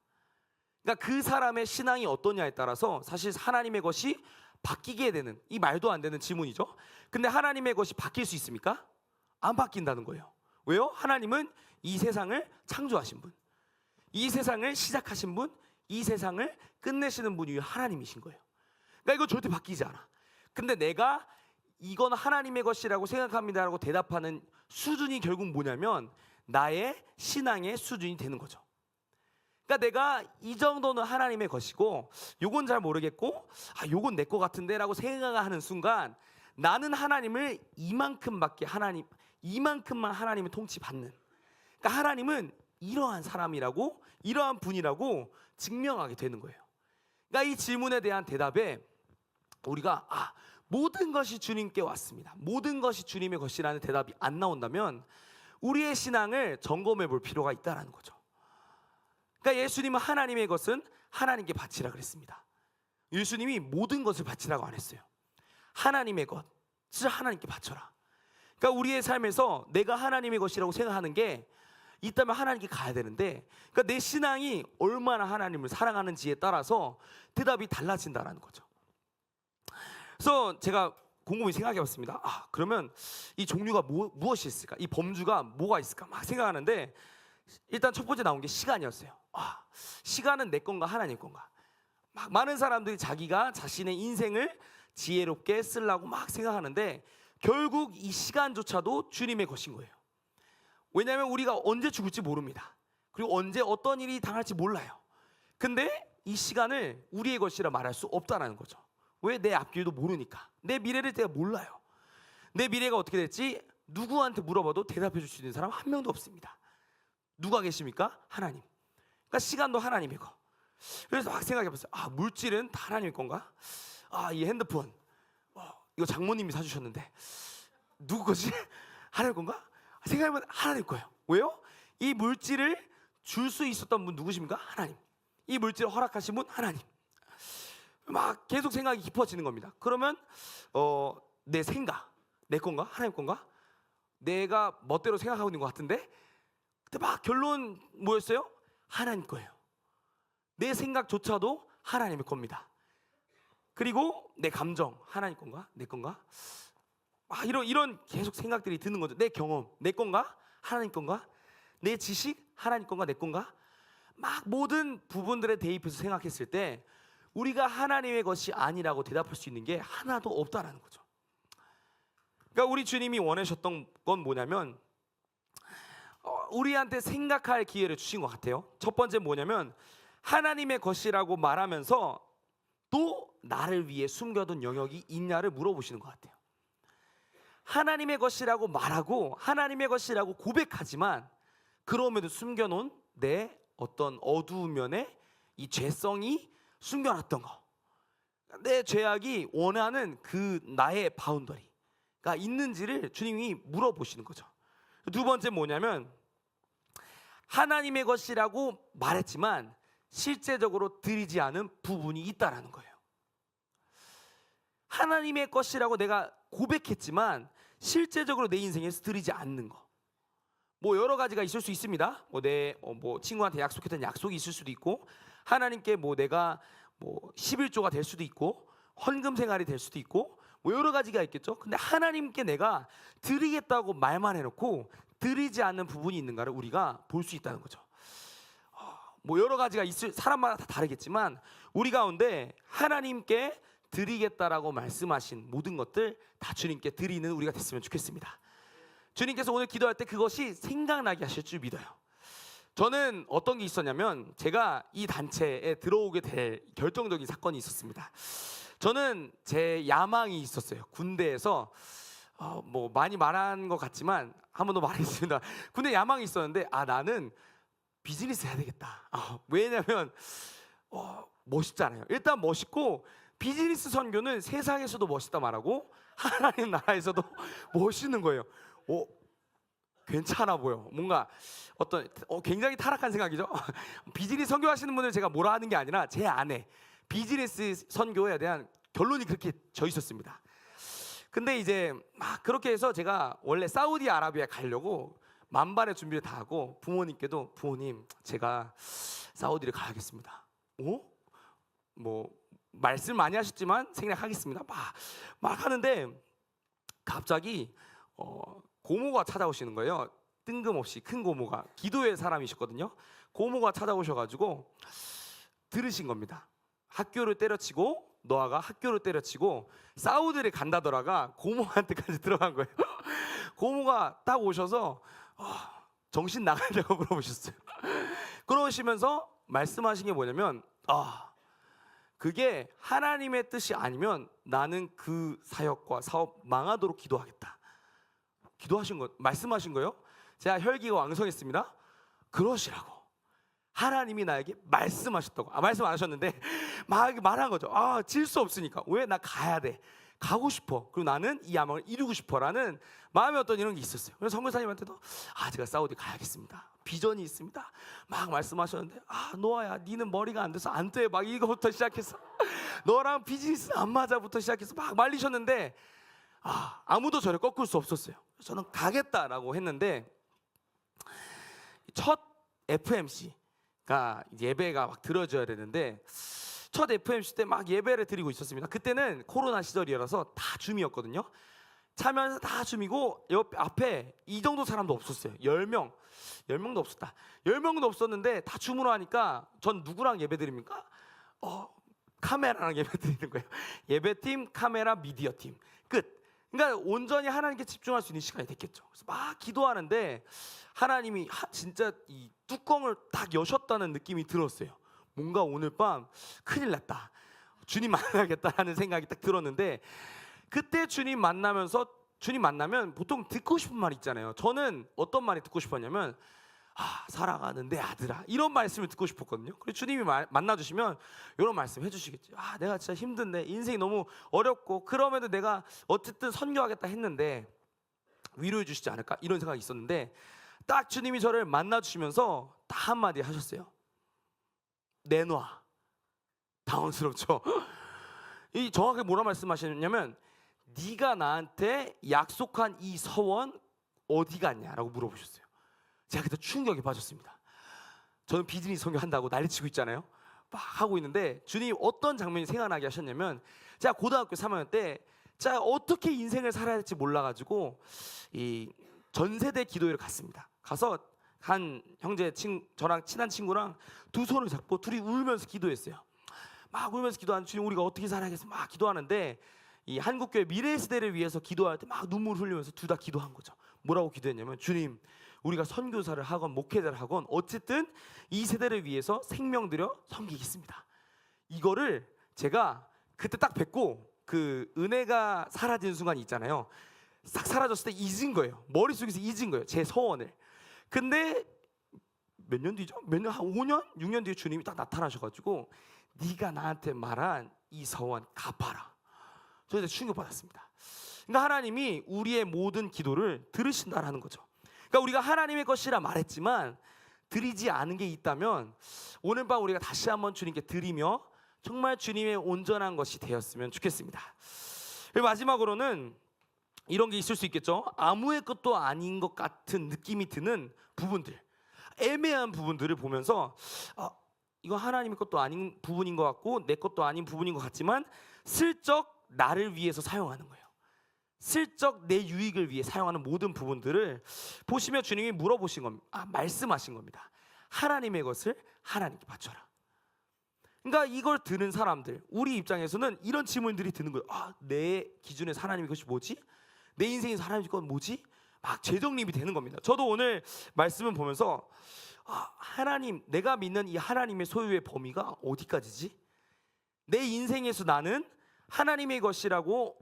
그러니까 그 사람의 신앙이 어떠냐에 따라서 사실 하나님의 것이 바뀌게 되는 이 말도 안 되는 질문이죠. 근데 하나님의 것이 바뀔 수 있습니까? 안 바뀐다는 거예요. 왜요? 하나님은 이 세상을 창조하신 분, 이 세상을 시작하신 분, 이 세상을 끝내시는 분이 하나님이신 거예요. 그러니까 이거 절대 바뀌지 않아. 근데 내가 이건 하나님의 것이라고 생각합니다라고 대답하는 수준이 결국 뭐냐면 나의 신앙의 수준이 되는 거죠. 그러니까 내가 이 정도는 하나님의 것이고 요건 잘 모르겠고 요건 내 거 같은데 라고 생각하는 순간 나는 하나님을 이만큼만 하나님을 통치받는, 그러니까 하나님은 이러한 사람이라고 이러한 분이라고 증명하게 되는 거예요. 그러니까 이 질문에 대한 대답에 우리가 모든 것이 주님께 왔습니다, 모든 것이 주님의 것이라는 대답이 안 나온다면 우리의 신앙을 점검해 볼 필요가 있다는 거죠. 그러니까 예수님은 하나님의 것은 하나님께 바치라 그랬습니다. 예수님이 모든 것을 바치라고 안 했어요. 하나님의 것을 하나님께 바쳐라. 그러니까 우리의 삶에서 내가 하나님의 것이라고 생각하는 게 있다면 하나님께 가야 되는데, 그러니까 내 신앙이 얼마나 하나님을 사랑하는지에 따라서 대답이 달라진다는 거죠. 그래서 제가 곰곰이 생각해 봤습니다. 그러면 이 종류가 무엇이 있을까? 이 범주가 뭐가 있을까? 막 생각하는데 일단 첫 번째 나온 게 시간이었어요. 시간은 내 건가 하나님 건가? 막 많은 사람들이 자기가 자신의 인생을 지혜롭게 쓰려고 막 생각하는데 결국 이 시간조차도 주님의 것인 거예요. 왜냐하면 우리가 언제 죽을지 모릅니다. 그리고 언제 어떤 일이 당할지 몰라요. 근데 이 시간을 우리의 것이라 말할 수 없다는 거죠. 왜? 내 앞길도 모르니까. 내 미래를 내가 몰라요. 내 미래가 어떻게 될지 누구한테 물어봐도 대답해 줄 수 있는 사람 한 명도 없습니다. 누가 계십니까? 하나님. 그러니까 시간도 하나님의 거. 그래서 막 생각해 봤어요. 물질은 다 하나님의 건가? 이 핸드폰 이거 장모님이 사주셨는데 누구 거지? 하나님 건가? 생각해보면 하나님 거예요. 왜요? 이 물질을 줄 수 있었던 분 누구십니까? 하나님. 이 물질을 허락하신 분 하나님. 막 계속 생각이 깊어지는 겁니다. 그러면 내 생각, 내 건가? 하나님 건가? 내가 멋대로 생각하고 있는 것 같은데 근데 막 결론 뭐였어요? 하나님 거예요. 내 생각조차도 하나님의 겁니다. 그리고 내 감정 하나님 건가? 내 건가? 이런 계속 생각들이 드는 거죠. 내 경험 내 건가? 하나님 건가? 내 지식 하나님 건가? 내 건가? 막 모든 부분들에 대입해서 생각했을 때 우리가 하나님의 것이 아니라고 대답할 수 있는 게 하나도 없다라는 거죠. 그러니까 우리 주님이 원하셨던 건 뭐냐면 우리한테 생각할 기회를 주신 것 같아요. 첫 번째 뭐냐면 하나님의 것이라고 말하면서 또 나를 위해 숨겨둔 영역이 있냐를 물어보시는 것 같아요. 하나님의 것이라고 말하고 하나님의 것이라고 고백하지만 그럼에도 숨겨놓은 내 어떤 어두운 면에 이 죄성이 숨겨놨던 거, 내 죄악이 원하는 그 나의 바운더리가 있는지를 주님이 물어보시는 거죠. 두 번째 뭐냐면 하나님의 것이라고 말했지만 실제적으로 드리지 않은 부분이 있다라는 거예요. 하나님의 것이라고 내가 고백했지만 실제적으로 내 인생에서 드리지 않는 거, 뭐 여러 가지가 있을 수 있습니다. 뭐 친구한테 약속했던 약속이 있을 수도 있고, 하나님께 뭐 내가 뭐 11조가 될 수도 있고, 헌금 생활이 될 수도 있고, 뭐 여러 가지가 있겠죠. 근데 하나님께 내가 드리겠다고 말만 해놓고 드리지 않는 부분이 있는가를 우리가 볼 수 있다는 거죠. 뭐 여러 가지가 있을, 사람마다 다 다르겠지만 우리 가운데 하나님께 드리겠다라고 말씀하신 모든 것들 다 주님께 드리는 우리가 됐으면 좋겠습니다. 주님께서 오늘 기도할 때 그것이 생각나게 하실 줄 믿어요. 저는 어떤 게 있었냐면 제가 이 단체에 들어오게 될 결정적인 사건이 있었습니다. 저는 제 야망이 있었어요. 군대에서 뭐 많이 말한 것 같지만 한 번 더 말했습니다. 군대 야망이 있었는데 나는 비즈니스 해야 되겠다. 왜냐면 멋있잖아요. 일단 멋있고 비즈니스 선교는 세상에서도 멋있다 말하고 하나님 나라에서도 멋있는 거예요. 괜찮아 보여. 뭔가 어떤 굉장히 타락한 생각이죠. 비즈니스 선교하시는 분들 제가 뭐라 하는 게 아니라 제 안에 비즈니스 선교에 대한 결론이 그렇게 져 있었습니다. 근데 이제 막 그렇게 해서 제가 원래 사우디아라비아에 가려고 만반의 준비를 다 하고 부모님께도 부모님 제가 사우디를 가야겠습니다. 뭐 말씀 많이 하셨지만 생략하겠습니다. 막 하는데 갑자기 고모가 찾아오시는 거예요. 뜬금없이 큰 고모가 기도의 사람이셨거든요. 고모가 찾아오셔가지고 들으신 겁니다. 학교를 때려치고 노아가 학교를 때려치고 사우디를 간다더라가 고모한테까지 들어간 거예요. 고모가 딱 오셔서 정신 나가냐고 물어보셨어요. 그러시면서 말씀하신 게 뭐냐면 그게 하나님의 뜻이 아니면 나는 그 사역과 사업 망하도록 기도하겠다. 기도하신 거, 말씀하신 거예요. 제가 혈기가 왕성했습니다. 그러시라고 하나님이 나에게 말씀하셨다고. 말씀 안 하셨는데 막 말한 거죠. 질 수 없으니까. 왜? 나 가야 돼. 가고 싶어. 그리고 나는 이 야망을 이루고 싶어라는 마음의 어떤 이런 게 있었어요. 그래서 선교사님한테도 제가 사우디 가야겠습니다. 비전이 있습니다. 막 말씀하셨는데 노아야 니는 머리가 안 돼서 안 돼. 막 이거부터 시작해서 너랑 비즈니스 안 맞아부터 시작해서 막 말리셨는데 아무도 저를 꺾을 수 없었어요. 저는 가겠다라고 했는데 첫 FMC가 예배가 막 들어줘야 되는데 첫 FMC 때 막 예배를 드리고 있었습니다. 그때는 코로나 시절이라서 다 줌이었거든요. 참여해서 다 줌이고 옆 앞에 이 정도 사람도 없었어요. 10명도 없었다. 10명도 없었는데 다 줌으로 하니까 전 누구랑 예배 드립니까? 카메라랑 예배 드리는 거예요. 예배팀, 카메라, 미디어팀 끝. 그러니까 온전히 하나님께 집중할 수 있는 시간이 됐겠죠. 그래서 막 기도하는데 하나님이 진짜 이 뚜껑을 딱 여셨다는 느낌이 들었어요. 뭔가 오늘 밤 큰일 났다. 주님 만나겠다라는 생각이 딱 들었는데 그때 주님 만나면 보통 듣고 싶은 말 있잖아요. 저는 어떤 말이 듣고 싶었냐면 사랑하는 내 아들아 이런 말씀을 듣고 싶었거든요. 그래서 주님이 만나주시면 이런 말씀 해주시겠죠. 내가 진짜 힘든데 인생이 너무 어렵고 그럼에도 내가 어쨌든 선교하겠다 했는데 위로해 주시지 않을까 이런 생각이 있었는데 딱 주님이 저를 만나주시면서 딱 한마디 하셨어요. 내놔. 당황스럽죠. 이 정확하게 뭐라 말씀하셨냐면 네가 나한테 약속한 이 서원 어디 갔냐라고 물어보셨어요. 제가 그때 충격에 빠졌습니다. 저는 비즈니스 선교한다고 난리치고 있잖아요. 막 하고 있는데 주님이 어떤 장면이 생각나게 하셨냐면 제가 고등학교 3학년 때 제가 어떻게 인생을 살아야 할지 몰라가지고 이 전세대 기도회를 갔습니다. 가서 한 형제 저랑 친한 친구랑 두 손을 잡고 둘이 울면서 기도했어요. 막 울면서 기도하는 주님 우리가 어떻게 살아야겠어 막 기도하는데 이 한국교회 미래 세대를 위해서 기도할 때 막 눈물 흘리면서 둘 다 기도한 거죠. 뭐라고 기도했냐면 주님 우리가 선교사를 하건 목회자를 하건 어쨌든 이 세대를 위해서 생명 들여 섬기겠습니다. 이거를 제가 그때 딱 뵙고 그 은혜가 사라진 순간이 있잖아요. 싹 사라졌을 때 잊은 거예요. 머릿속에서 잊은 거예요. 제 소원을. 근데 몇 년 뒤죠? 몇 년, 한 5년? 6년 뒤에 주님이 딱 나타나셔가지고 네가 나한테 말한 이 소원 갚아라. 저 이제 충격받았습니다. 그러니까 하나님이 우리의 모든 기도를 들으신다라는 거죠. 그러니까 우리가 하나님의 것이라 말했지만 드리지 않은 게 있다면 오늘 밤 우리가 다시 한번 주님께 드리며 정말 주님의 온전한 것이 되었으면 좋겠습니다. 그리고 마지막으로는 이런 게 있을 수 있겠죠. 아무의 것도 아닌 것 같은 느낌이 드는 부분들, 애매한 부분들을 보면서 이거 하나님의 것도 아닌 부분인 것 같고 내 것도 아닌 부분인 것 같지만 슬쩍 나를 위해서 사용하는 거예요. 슬쩍 내 유익을 위해 사용하는 모든 부분들을 보시며 주님이 물어보신 겁니다. 말씀하신 겁니다. 하나님의 것을 하나님께 바쳐라. 그러니까 이걸 듣는 사람들, 우리 입장에서는 이런 질문들이 드는 거예요. 내 기준에서 하나님의 것이 뭐지? 내 인생에서 하나님의 것 뭐지? 막 재정립이 되는 겁니다. 저도 오늘 말씀을 보면서 하나님, 내가 믿는 이 하나님의 소유의 범위가 어디까지지? 내 인생에서 나는 하나님의 것이라고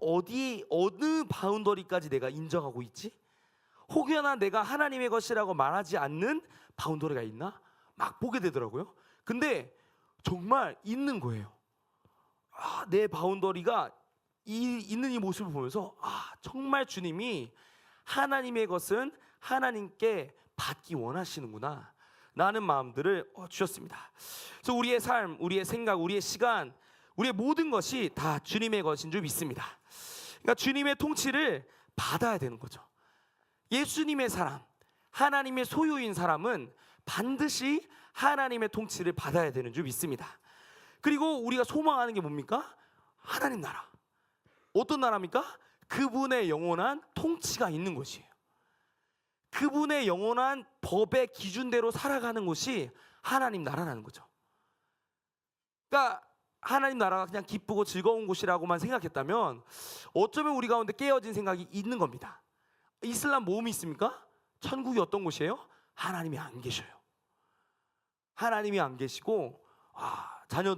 어느 바운더리까지 내가 인정하고 있지? 혹여나 내가 하나님의 것이라고 말하지 않는 바운더리가 있나? 막 보게 되더라고요. 근데 정말 있는 거예요. 내 바운더리가 있는 이 모습을 보면서 정말 주님이 하나님의 것은 하나님께 받기 원하시는구나 라는 마음들을 주셨습니다. 그래서 우리의 삶, 우리의 생각, 우리의 시간, 우리의 모든 것이 다 주님의 것인 줄 믿습니다. 그러니까 주님의 통치를 받아야 되는 거죠. 예수님의 사람, 하나님의 소유인 사람은 반드시 하나님의 통치를 받아야 되는 줄 믿습니다. 그리고 우리가 소망하는 게 뭡니까? 하나님 나라. 어떤 나라입니까? 그분의 영원한 통치가 있는 곳이에요. 그분의 영원한 법의 기준대로 살아가는 곳이 하나님 나라라는 거죠. 그러니까 하나님 나라가 그냥 기쁘고 즐거운 곳이라고만 생각했다면 어쩌면 우리 가운데 깨어진 생각이 있는 겁니다. 이슬람 모험이 있습니까? 천국이 어떤 곳이에요? 하나님이 안 계셔요. 하나님이 안 계시고 자녀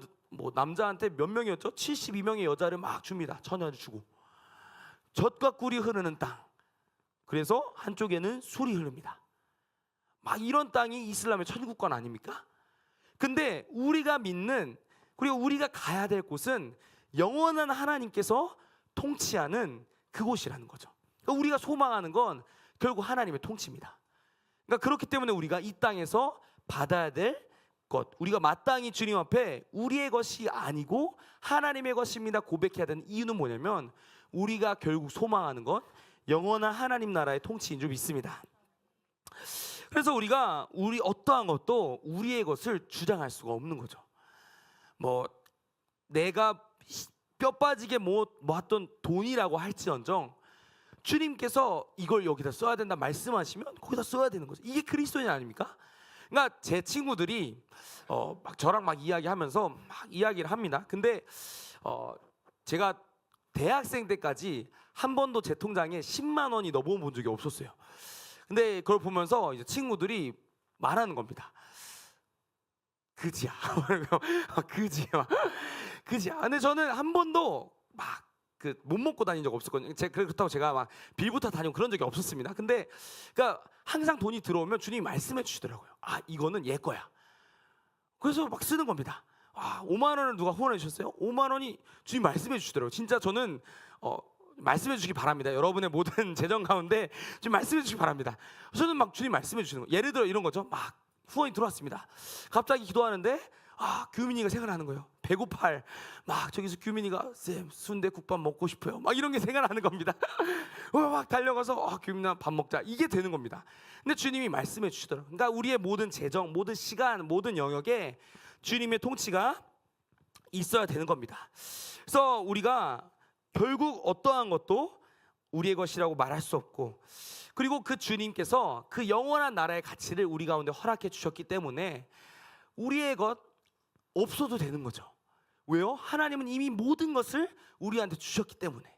남자한테 몇 명이었죠? 72명의 여자를 막 줍니다. 처녀를 주고 젖과 꿀이 흐르는 땅. 그래서 한쪽에는 술이 흐릅니다. 막 이런 땅이 이슬람의 천국권 아닙니까? 근데 우리가 믿는, 그리고 우리가 가야 될 곳은 영원한 하나님께서 통치하는 그곳이라는 거죠. 그러니까 우리가 소망하는 건 결국 하나님의 통치입니다. 그러니까 그렇기 때문에 우리가 이 땅에서 받아야 될 것, 우리가 마땅히 주님 앞에 우리의 것이 아니고 하나님의 것입니다 고백해야 되는 이유는 뭐냐면 우리가 결국 소망하는 건 영원한 하나님 나라의 통치인 줄 믿습니다. 그래서 우리가 어떠한 것도 우리의 것을 주장할 수가 없는 거죠. 내가 뼈 빠지게 모았던 돈이라고 할지언정 주님께서 이걸 여기다 써야 된다 말씀하시면 거기다 써야 되는 거죠. 이게 그리스도인 아닙니까? 그러니까 제 친구들이 막 저랑 막 이야기하면서 막 이야기를 합니다. 근데 제가 대학생 때까지 한 번도 제 통장에 10만 원이 넘어본 적이 없었어요. 근데 그걸 보면서 이제 친구들이 말하는 겁니다. 그지야. 그지야. 그지야. 근데 저는 한 번도 막 못 먹고 다닌 적 없었거든요. 그렇다고 제가 막 빌부터 다니고 그런 적이 없었습니다. 근데 그러니까 항상 돈이 들어오면 주님이 말씀해 주시더라고요. 이거는 얘 거야. 그래서 막 쓰는 겁니다. 5만 원을 누가 후원해 주셨어요? 5만 원이 주님 말씀해 주시더라고요. 진짜 저는 말씀해 주시기 바랍니다. 여러분의 모든 재정 가운데 좀 말씀해 주시기 바랍니다. 저는 막 주님 말씀해 주시는 거예요. 예를 들어 이런 거죠. 막 후원이 들어왔습니다. 갑자기 기도하는데 규민이가 생각나는 거예요. 배고팔. 막 저기서 규민이가 쌤 순대국밥 먹고 싶어요. 막 이런 게 생각나는 겁니다. 막 달려가서 규민아 밥 먹자. 이게 되는 겁니다. 근데 주님이 말씀해 주시더라고요. 그러니까 우리의 모든 재정, 모든 시간, 모든 영역에 주님의 통치가 있어야 되는 겁니다. 그래서 우리가 결국 어떠한 것도 우리의 것이라고 말할 수 없고, 그리고 그 주님께서 그 영원한 나라의 가치를 우리 가운데 허락해 주셨기 때문에 우리의 것 없어도 되는 거죠. 왜요? 하나님은 이미 모든 것을 우리한테 주셨기 때문에.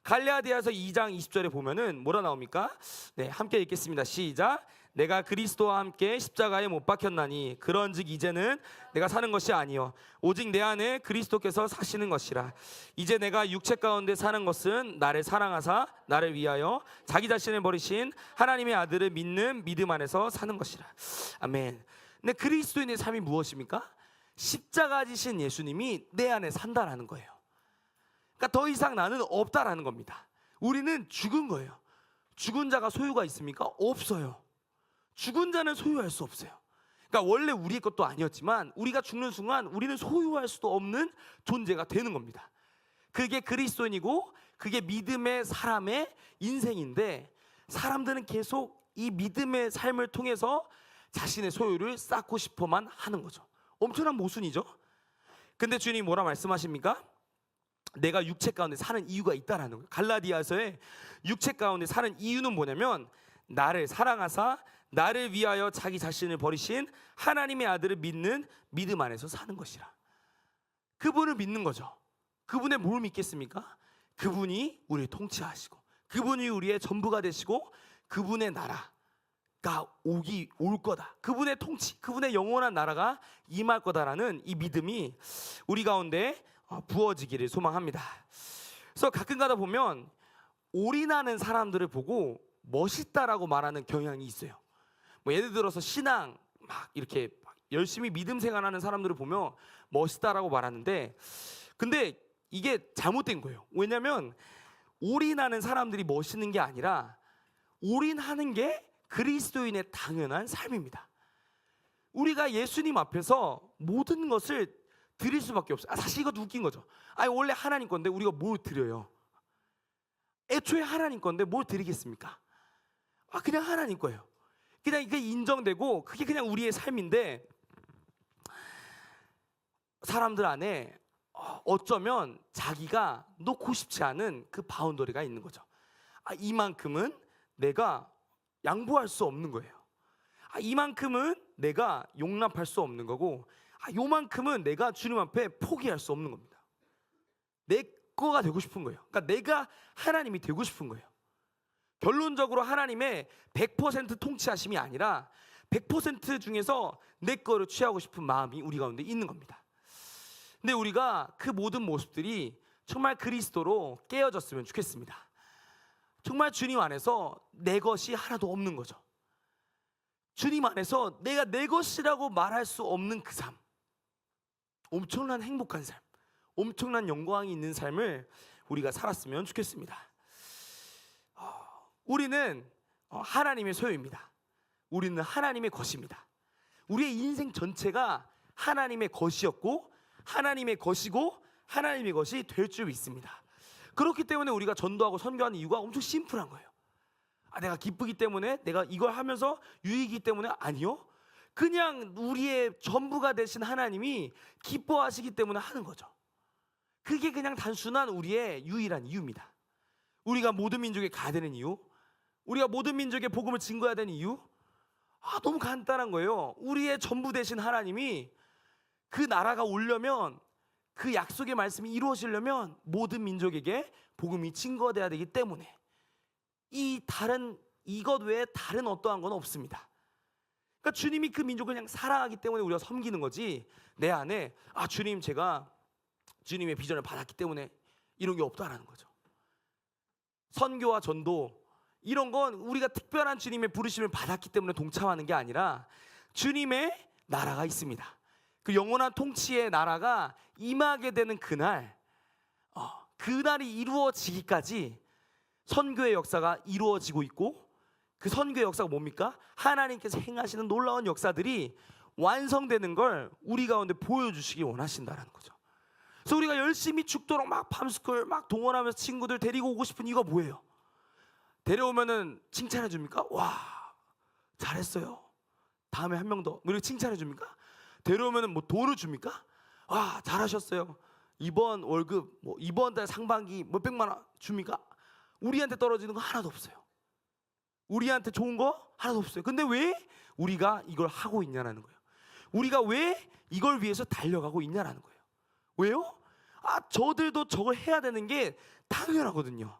갈라디아서 2장 20절에 보면은 뭐라 나옵니까? 네, 함께 읽겠습니다. 시작. 내가 그리스도와 함께 십자가에 못 박혔나니 그런즉 이제는 내가 사는 것이 아니요 오직 내 안에 그리스도께서 사시는 것이라. 이제 내가 육체 가운데 사는 것은 나를 사랑하사 나를 위하여 자기 자신을 버리신 하나님의 아들을 믿는 믿음 안에서 사는 것이라. 아멘. 근데 그리스도인의 삶이 무엇입니까? 십자가 지신 예수님이 내 안에 산다라는 거예요. 그러니까 더 이상 나는 없다라는 겁니다. 우리는 죽은 거예요. 죽은 자가 소유가 있습니까? 없어요. 죽은 자는 소유할 수 없어요. 그러니까 원래 우리의 것도 아니었지만 우리가 죽는 순간 우리는 소유할 수도 없는 존재가 되는 겁니다. 그게 그리스도인이고 그게 믿음의 사람의 인생인데, 사람들은 계속 이 믿음의 삶을 통해서 자신의 소유를 쌓고 싶어만 하는 거죠. 엄청난 모순이죠. 근데 주님이 뭐라 말씀하십니까? 내가 육체 가운데 사는 이유가 있다라는 거예요. 갈라디아서에 육체 가운데 사는 이유는 뭐냐면 나를 사랑하사 나를 위하여 자기 자신을 버리신 하나님의 아들을 믿는 믿음 안에서 사는 것이라. 그분을 믿는 거죠. 그분의 뭘 믿겠습니까? 그분이 우리를 통치하시고 그분이 우리의 전부가 되시고 그분의 나라가 올 거다. 그분의 통치, 그분의 영원한 나라가 임할 거다라는 이 믿음이 우리 가운데 부어지기를 소망합니다. 그래서 가끔 가다 보면 올인하는 사람들을 보고 멋있다라고 말하는 경향이 있어요. 뭐 예를 들어서 신앙 막 이렇게 열심히 믿음 생활하는 사람들을 보면 멋있다라고 말하는데, 근데 이게 잘못된 거예요. 왜냐하면 올인하는 사람들이 멋있는 게 아니라 올인하는 게 그리스도인의 당연한 삶입니다. 우리가 예수님 앞에서 모든 것을 드릴 수밖에 없어요. 사실 이것도 웃긴 거죠. 원래 하나님 건데 우리가 뭘 드려요? 애초에 하나님 건데 뭘 드리겠습니까? 그냥 하나님 거예요. 그냥 이게 인정되고 그게 그냥 우리의 삶인데, 사람들 안에 어쩌면 자기가 놓고 싶지 않은 그 바운더리가 있는 거죠. 이만큼은 내가 양보할 수 없는 거예요. 이만큼은 내가 용납할 수 없는 거고, 요만큼은 내가 주님 앞에 포기할 수 없는 겁니다. 내 거가 되고 싶은 거예요. 그러니까 내가 하나님이 되고 싶은 거예요. 결론적으로 하나님의 100% 통치하심이 아니라 100% 중에서 내 거를 취하고 싶은 마음이 우리 가운데 있는 겁니다. 근데 우리가 그 모든 모습들이 정말 그리스도로 깨어졌으면 좋겠습니다. 정말 주님 안에서 내 것이 하나도 없는 거죠. 주님 안에서 내가 내 것이라고 말할 수 없는 그 삶, 엄청난 행복한 삶, 엄청난 영광이 있는 삶을 우리가 살았으면 좋겠습니다. 우리는 하나님의 소유입니다. 우리는 하나님의 것입니다. 우리의 인생 전체가 하나님의 것이었고 하나님의 것이고 하나님의 것이 될 줄 믿습니다. 그렇기 때문에 우리가 전도하고 선교하는 이유가 엄청 심플한 거예요. 내가 기쁘기 때문에, 내가 이걸 하면서 유익이기 때문에, 아니요. 그냥 우리의 전부가 되신 하나님이 기뻐하시기 때문에 하는 거죠. 그게 그냥 단순한 우리의 유일한 이유입니다. 우리가 모든 민족에 가야 되는 이유, 우리가 모든 민족에 복음을 증거해야 되는 이유, 너무 간단한 거예요. 우리의 전부 되신 하나님이 그 나라가 오려면, 그 약속의 말씀이 이루어지려면 모든 민족에게 복음이 증거돼야 되기 때문에 이것 외에 다른 어떠한 건 없습니다. 그러니까 주님이 그 민족을 그냥 사랑하기 때문에 우리가 섬기는 거지, 내 안에 주님, 제가 주님의 비전을 받았기 때문에 이런 게 없다라는 거죠. 선교와 전도 이런 건 우리가 특별한 주님의 부르심을 받았기 때문에 동참하는 게 아니라 주님의 나라가 있습니다. 그 영원한 통치의 나라가 임하게 되는 그날, 그날이 이루어지기까지 선교의 역사가 이루어지고 있고, 그 선교의 역사가 뭡니까? 하나님께서 행하시는 놀라운 역사들이 완성되는 걸 우리 가운데 보여주시기 원하신다는 거죠. 그래서 우리가 열심히 죽도록 막 밤스쿨 막 동원하면서 친구들 데리고 오고 싶은 이유가 뭐예요? 데려오면은 칭찬해 줍니까? 와, 잘했어요. 다음에 한 명 더. 이렇게 칭찬해 줍니까? 데려오면은 뭐 돈을 줍니까? 와, 잘하셨어요. 이번 월급, 이번 달 상반기 몇백만 원 줍니까? 우리한테 떨어지는 거 하나도 없어요. 우리한테 좋은 거 하나도 없어요. 근데 왜 우리가 이걸 하고 있냐라는 거예요. 우리가 왜 이걸 위해서 달려가고 있냐라는 거예요. 왜요? 저들도 저걸 해야 되는 게 당연하거든요.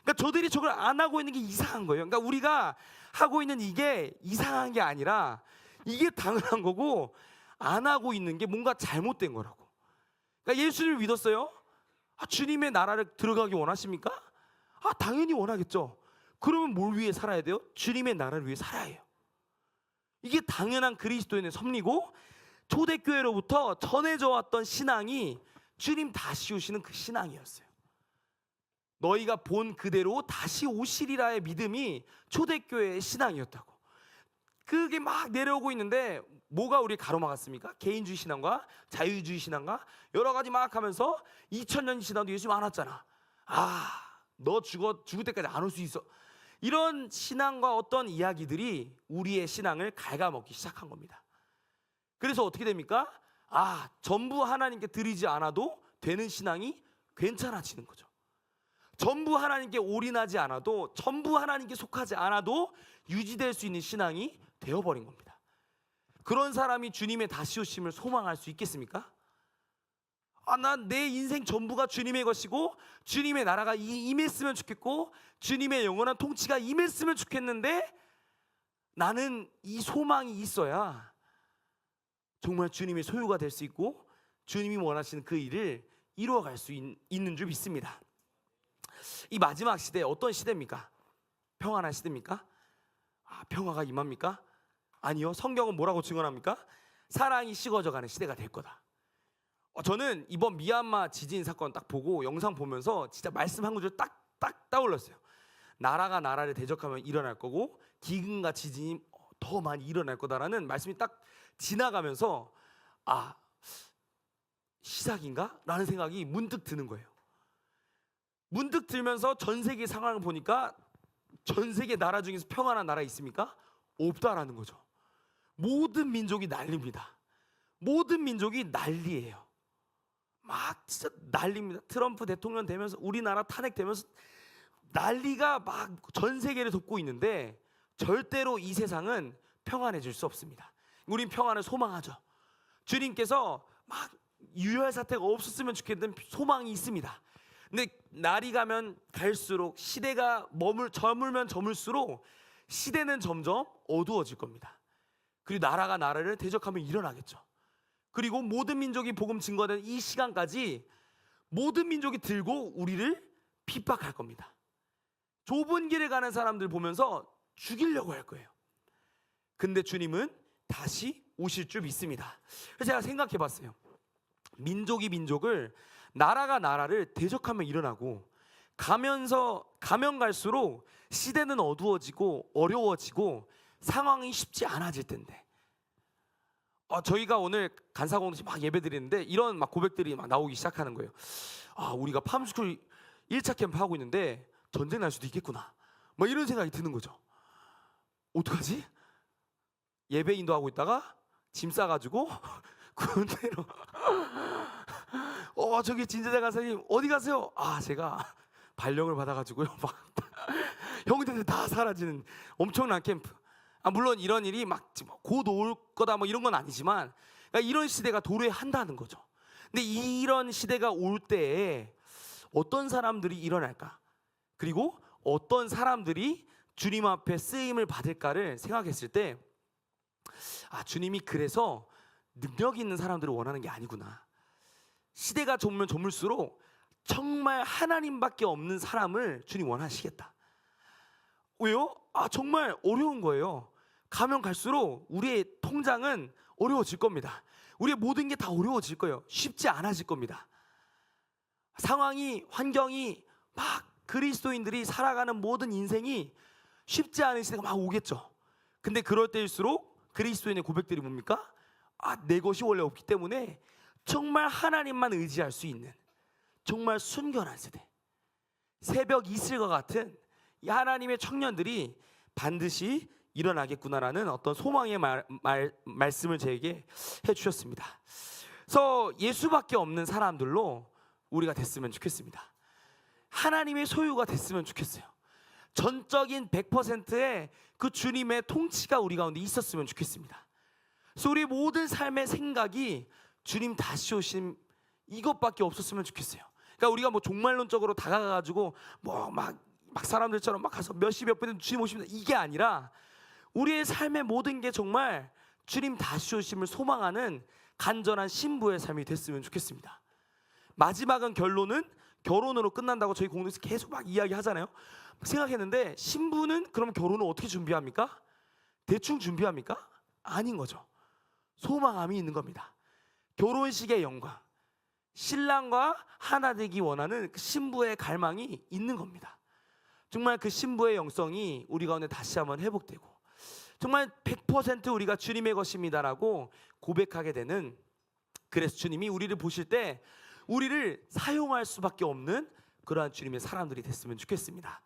그러니까 저들이 저걸 안 하고 있는 게 이상한 거예요. 그러니까 우리가 하고 있는 이게 이상한 게 아니라 이게 당연한 거고, 안 하고 있는 게 뭔가 잘못된 거라고. 그러니까 예수를 믿었어요. 주님의 나라를 들어가기 원하십니까? 당연히 원하겠죠. 그러면 뭘 위해 살아야 돼요? 주님의 나라를 위해 살아야 해요. 이게 당연한 그리스도인의 섭리고, 초대교회로부터 전해져 왔던 신앙이 주님 다시 오시는 그 신앙이었어요. 너희가 본 그대로 다시 오시리라의 믿음이 초대교회의 신앙이었다고. 그게 막 내려오고 있는데 뭐가 우리 가로막았습니까? 개인주의 신앙과 자유주의 신앙과 여러 가지 막 하면서 2000년 지나도 예수님 안 왔잖아. 너 죽을 때까지 안 올 수 있어. 이런 신앙과 어떤 이야기들이 우리의 신앙을 갉아먹기 시작한 겁니다. 그래서 어떻게 됩니까? 전부 하나님께 드리지 않아도 되는 신앙이 괜찮아지는 거죠. 전부 하나님께 올인하지 않아도, 전부 하나님께 속하지 않아도 유지될 수 있는 신앙이 되어버린 겁니다. 그런 사람이 주님의 다시 오심을 소망할 수 있겠습니까? 난 내 인생 전부가 주님의 것이고 주님의 나라가 임했으면 좋겠고 주님의 영원한 통치가 임했으면 좋겠는데, 나는 이 소망이 있어야 정말 주님의 소유가 될 수 있고 주님이 원하시는 그 일을 이루어갈 수 있는 줄 믿습니다. 이 마지막 시대 어떤 시대입니까? 평안한 시대입니까? 평화가 임합니까? 아니요. 성경은 뭐라고 증언합니까? 사랑이 식어져가는 시대가 될 거다. 저는 이번 미얀마 지진 사건 딱 보고 영상 보면서 진짜 말씀 한 구절 딱 떠올랐어요. 나라가 나라를 대적하면 일어날 거고 기근과 지진이 더 많이 일어날 거다라는 말씀이 딱 지나가면서 시작인가? 라는 생각이 문득 드는 거예요. 문득 들면서 전 세계 상황을 보니까 전 세계 나라 중에서 평안한 나라 있습니까? 없다라는 거죠. 모든 민족이 난립니다. 모든 민족이 난리예요. 막 진짜 난립니다. 트럼프 대통령 되면서 우리나라 탄핵되면서 난리가 막 전 세계를 덮고 있는데 절대로 이 세상은 평안해질 수 없습니다. 우린 평안을 소망하죠. 주님께서 막 유혈 사태가 없었으면 좋겠는 소망이 있습니다. 근데 날이 가면 갈수록, 시대가 저물면 저물수록 시대는 점점 어두워질 겁니다. 그리고 나라가 나라를 대적하면 일어나겠죠. 그리고 모든 민족이 복음 증거되는 이 시간까지 모든 민족이 들고 우리를 핍박할 겁니다. 좁은 길을 가는 사람들 보면서 죽이려고 할 거예요. 근데 주님은 다시 오실 줄 믿습니다. 그래서 제가 생각해 봤어요. 민족이 민족을, 나라가 나라를 대적하면 일어나고, 가면 갈수록 시대는 어두워지고 어려워지고 상황이 쉽지 않아질 텐데, 저희가 오늘 간사공동체 막 예배 드리는데 이런 막 고백들이 막 나오기 시작하는 거예요. 우리가 팜스쿨 1차 캠프 하고 있는데 전쟁 날 수도 있겠구나, 막 이런 생각이 드는 거죠. 어떡하지? 예배 인도하고 있다가 짐 싸가지고 군대로 저기 진제자 간사님 어디 가세요? 제가 발령을 받아가지고요. 막 형제들 다 사라지는 엄청난 캠프. 물론 이런 일이 막 곧 올 거다 뭐 이런 건 아니지만, 그러니까 이런 시대가 도래한다는 거죠. 근데 이런 시대가 올 때에 어떤 사람들이 일어날까? 그리고 어떤 사람들이 주님 앞에 쓰임을 받을까를 생각했을 때, 주님이 그래서 능력 있는 사람들을 원하는 게 아니구나. 시대가 저물면 저물수록 정말 하나님밖에 없는 사람을 주님 원하시겠다. 왜요? 정말 어려운 거예요. 가면 갈수록 우리의 통장은 어려워질 겁니다. 우리의 모든 게 다 어려워질 거예요. 쉽지 않아질 겁니다. 상황이, 환경이, 막 그리스도인들이 살아가는 모든 인생이 쉽지 않은 시대가 막 오겠죠. 근데 그럴 때일수록 그리스도인의 고백들이 뭡니까? 내 것이 원래 없기 때문에 정말 하나님만 의지할 수 있는 정말 순결한 세대, 새벽 이슬과 같은 이 하나님의 청년들이 반드시 일어나겠구나라는 어떤 소망의 말씀을 제게 해주셨습니다. 그래서 예수밖에 없는 사람들로 우리가 됐으면 좋겠습니다. 하나님의 소유가 됐으면 좋겠어요. 전적인 100%의 그 주님의 통치가 우리 가운데 있었으면 좋겠습니다. 그래서 우리 모든 삶의 생각이 주님 다시 오심 이것밖에 없었으면 좋겠어요. 그러니까 우리가 뭐 종말론적으로 다가가가지고 뭐 막 막 사람들처럼 막 가서 몇 시 몇 분에 주님 오십니다 이게 아니라 우리의 삶의 모든 게 정말 주님 다시 오심을 소망하는 간절한 신부의 삶이 됐으면 좋겠습니다. 마지막은 결론은 결혼으로 끝난다고 저희 공동에서 계속 막 이야기하잖아요. 생각했는데 신부는 그럼 결혼을 어떻게 준비합니까? 대충 준비합니까? 아닌 거죠. 소망함이 있는 겁니다. 결혼식의 영광, 신랑과 하나 되기 원하는 그 신부의 갈망이 있는 겁니다. 정말 그 신부의 영성이 우리 가운데 다시 한번 회복되고 정말 100% 우리가 주님의 것입니다라고 고백하게 되는, 그래서 주님이 우리를 보실 때 우리를 사용할 수밖에 없는 그러한 주님의 사람들이 됐으면 좋겠습니다.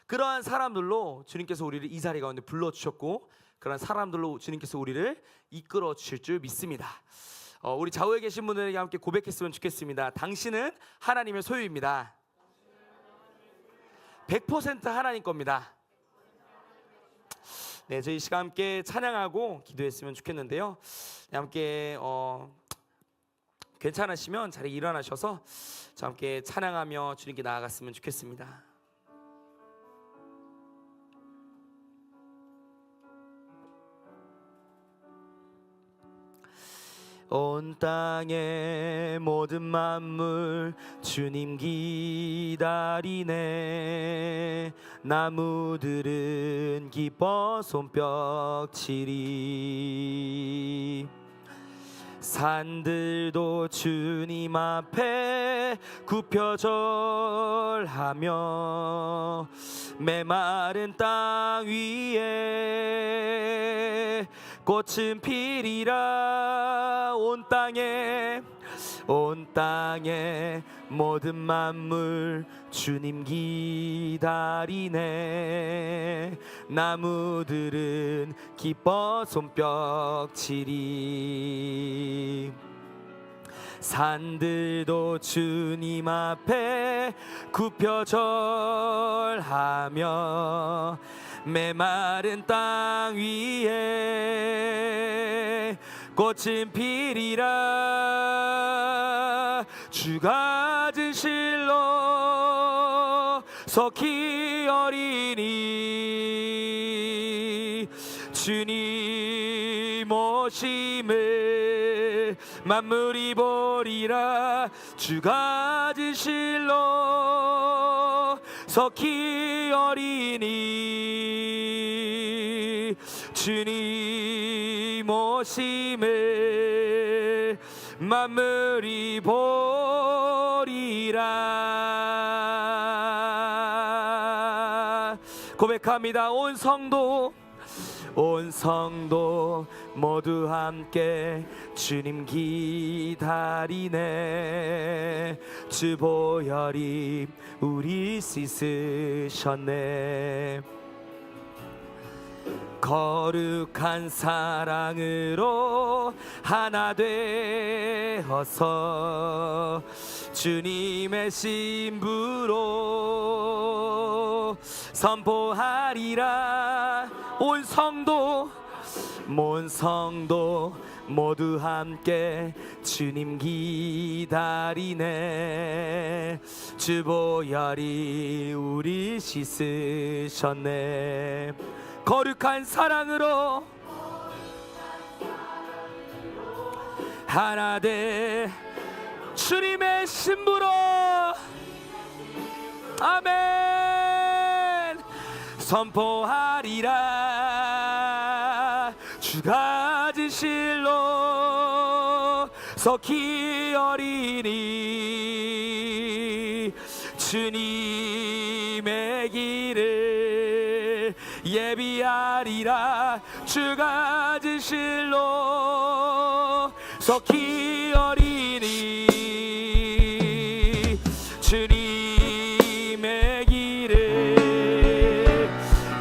그러한 사람들로 주님께서 우리를 이 자리 가운데 불러주셨고 그러한 사람들로 주님께서 우리를 이끌어 주실 줄 믿습니다. 우리 좌우에 계신 분들에게 함께 고백했으면 좋겠습니다. 당신은 하나님의 소유입니다. 100% 하나님 겁니다. 네, 저희 시간 함께 찬양하고 기도했으면 좋겠는데요. 네, 함께 괜찮으시면 자리에 일어나셔서 저 함께 찬양하며 주님께 나아갔으면 좋겠습니다. 온 땅의 모든 만물 주님 기다리네. 나무들은 기뻐 손뼉치리. 산들도 주님 앞에 굽혀 절하며 메마른 땅 위에 꽃은 피리라. 온 땅에 모든 만물 주님 기다리네. 나무들은 기뻐 손뼉치리. 산들도 주님 앞에 굽혀 절하며 메마른 땅 위에 꽃은 피리라. 주가 진 실로 석희 어린이 주님 오심을 만물이 보리라. 주가 진 실로 석희 어린이 주님 오심을 만물이 보리라. 고백합니다. 온 성도 모두 함께 주님 기다리네. 주 보혈이 우리 씻으셨네. 거룩한 사랑으로 하나 되어서 주님의 신부로 선포하리라. 온 성도 모두 함께 주님 기다리네. 주 보혈이 우리 씻으셨네. 거룩한 사랑으로 하나 돼 주님의 신부로. 아멘. 선포하리라. 주가 진 실로 석희 어린이 주님의 길을 예비하리라. 주가 진 실로 석희 어린이 주님의 길을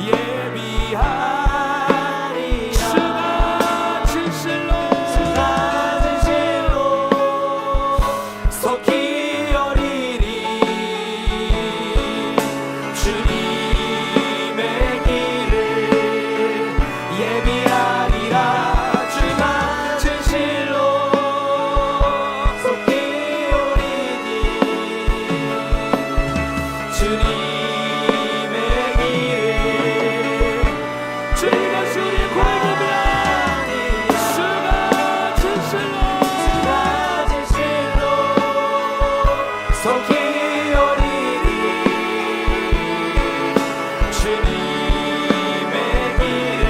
예비하리라. 주가 진 실로 석희 어린이 주님의 길을 예비하리라. 주가 진 실로 속히 오리니 주님의 길을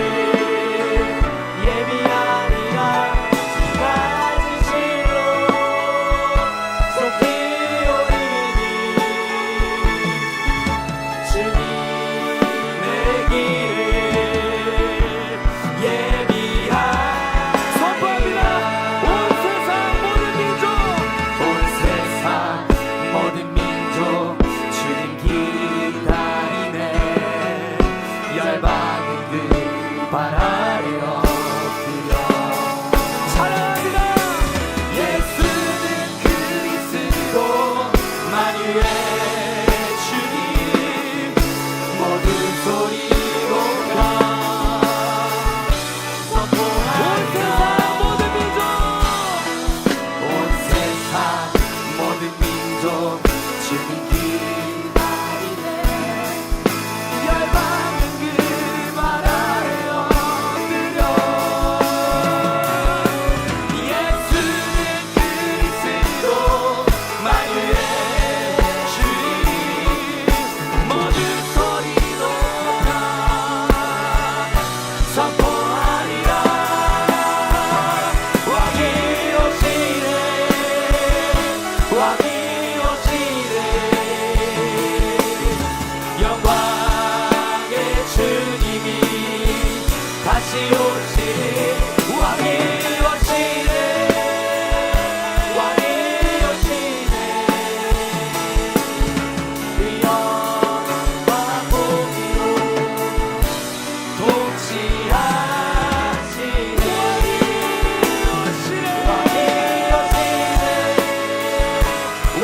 예비하리라 가지시로 속히 오리니 주님의 길을 예비하 선포합니다. 온 세상 모든 민족 온 세상 모든 민족 주님 기다리네 열방은 그 발 아래 엎드려 찬양합니다. 예수는 그리스도 만유의 주님 모든 소리로 가 선포하리라 모든 민족 온 세상 모든 민족 주님 기다리네 열방은 그 발 아래 엎드려 예수는 그리스도 만유의 주님 모든 소리로 가 선포하리라 왕이 오시네 왕이 오시네 영광의 주님이 다시 오시네 왕이 오시네 왕이 오시네 그 영광 보기로 통치하시네 왕이 오시네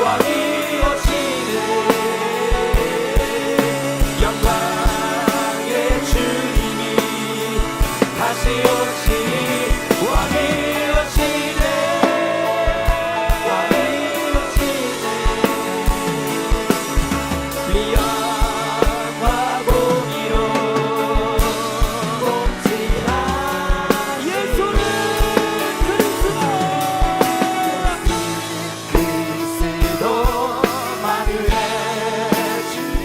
왕이 오시네 영광의 주님이 다시 오시니 왕이 오시네 왕이 오시네 리언과 공의로 통치하 예수는 그리스도 만유의 주님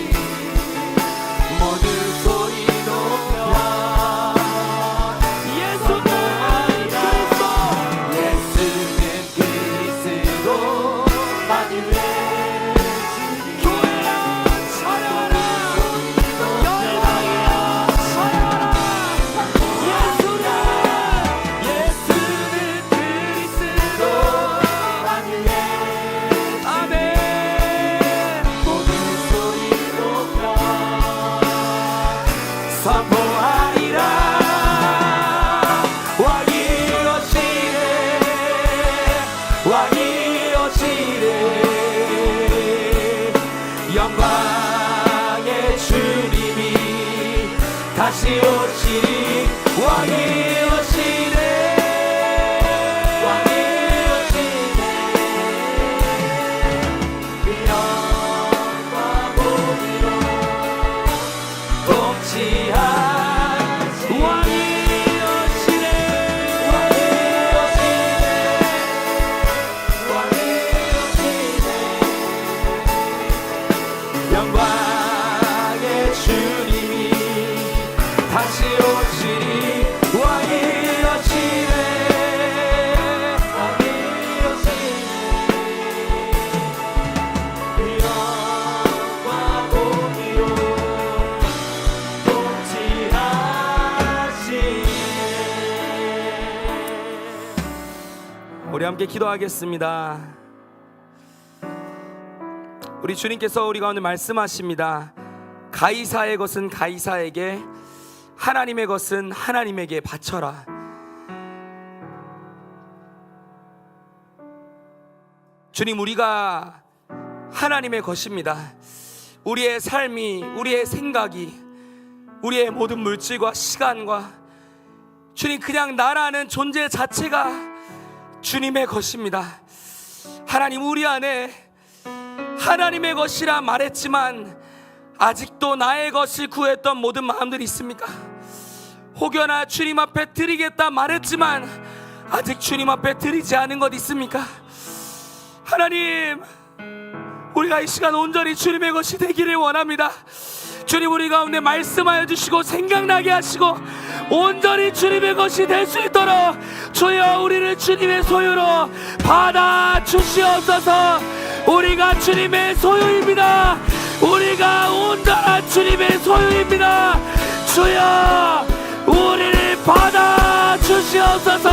모든 소리 높여 예수는 그리스도 만유의 주님 교회야 찬양하라 열방이야 찬양하라 예수는 그리스도 만유의 아멘 모든 소리 높여 선포하리라 왕이 오시네 왕이 오시네 영광의 주님이 다시 오시니 왕이 오시네 왕이 오시네 그 영광 보기로 통치하시 왕이 오시네 왕이 오시네 왕이 오시네 영광의 주님이 다시 오시니 왕이 오시네 왕이 오시네 그 영광 보기로 우리 함께 기도하겠습니다. 우리 주님께서 우리 가운데 말씀하십니다. 가이사의 것은 가이사에게 하나님의 것은 하나님에게 바쳐라. 주님 우리가 하나님의 것입니다. 우리의 삶이 우리의 생각이 우리의 모든 물질과 시간과 주님 그냥 나라는 존재 자체가 주님의 것입니다. 하나님 우리 안에 하나님의 것이라 말했지만 아직도 나의 것을 구했던 모든 마음들이 있습니까? 혹여나 주님 앞에 드리겠다 말했지만 아직 주님 앞에 드리지 않은 것 있습니까? 하나님 우리가 이 시간 온전히 주님의 것이 되기를 원합니다. 주님, 우리 가운데 말씀하여 주시고 생각나게 하시고 온전히 주님의 것이 될 수 있도록 주여 우리를 주님의 소유로 받아 주시옵소서. 우리가 주님의 소유입니다. 우리가 온전한 주님의 소유입니다. 주여 우리를 받아 주시옵소서.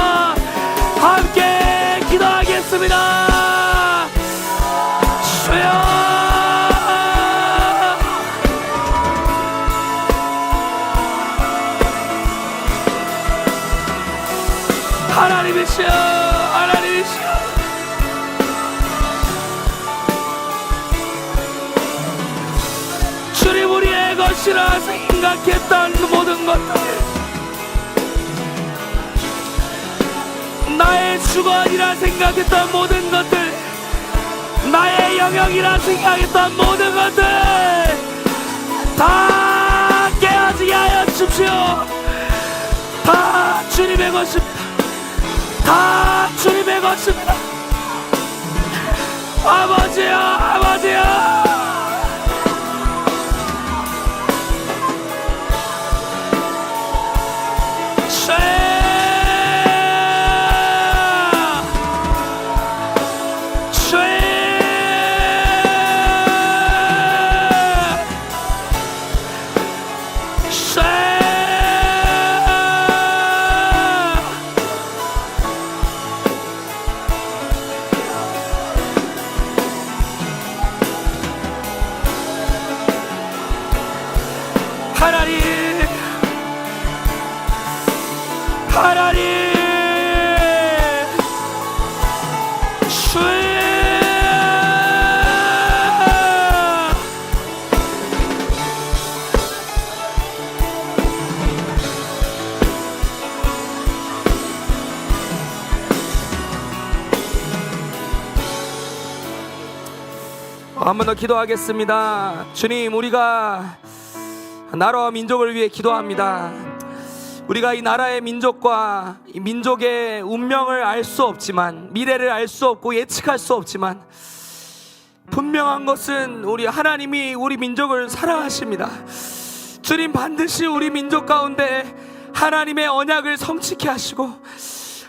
함께 기도하겠습니다. 주여 하나님이시여, 하나님이시여, 주님 우리의 것이라 생각했던 모든 것들, 나의 주권이라 생각했던 모든 것들, 나의 영역이라 생각했던 모든 것들 다 깨어지게 하여 주십시오. 다 주님의 것입니다. 다 주님의 것입니다. 아버지여, 아버지여, 하나님, 하나님, 주여, 한 번 더 기도하겠습니다. 주님, 우리가 나라와 민족을 위해 기도합니다. 우리가 이 나라의 민족과 이 민족의 운명을 알 수 없지만, 미래를 알 수 없고 예측할 수 없지만, 분명한 것은 우리 하나님이 우리 민족을 사랑하십니다. 주님, 반드시 우리 민족 가운데 하나님의 언약을 성취케 하시고,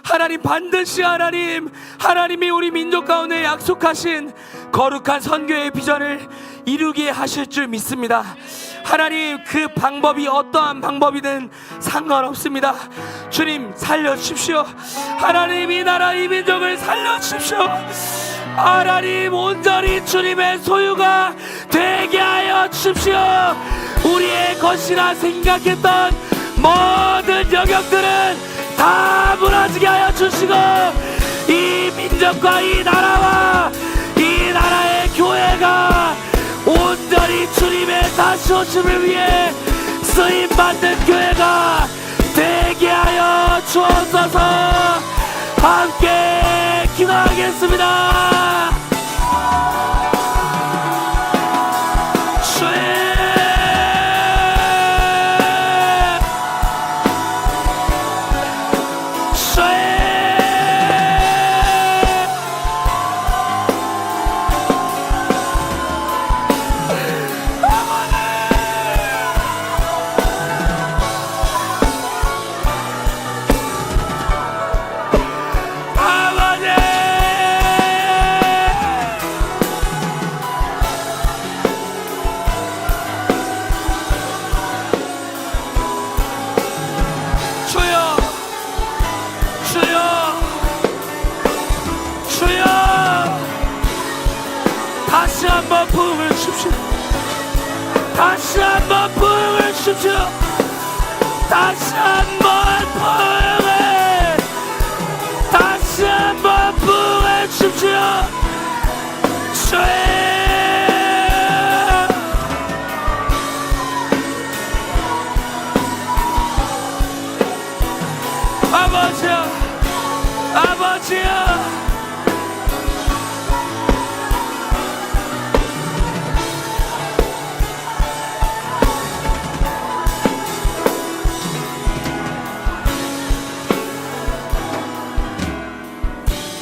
하나님 반드시 하나님이 우리 민족 가운데 약속하신 거룩한 선교의 비전을 이루게 하실 줄 믿습니다. 하나님, 그 방법이 어떠한 방법이든 상관없습니다. 주님, 살려주십시오. 하나님, 이 나라 이 민족을 살려주십시오. 하나님, 온전히 주님의 소유가 되게 하여 주십시오. 우리의 것이라 생각했던 모든 영역들은 다 무너지게 하여 주시고, 이 민족과 이 나라와 이 나라의 교회가 온전히 주님의 다시 오심을 위해 쓰임받는 교회가 되게 하여 주옵소서. 함께 기도하겠습니다. 다시 한번 부흥을 주십시오. 다시 한번 부흥을 주십시오. 다시 한번 부흥을, 다시 한번 부흥을 주십시오. 주의 아버지여, 아버지여,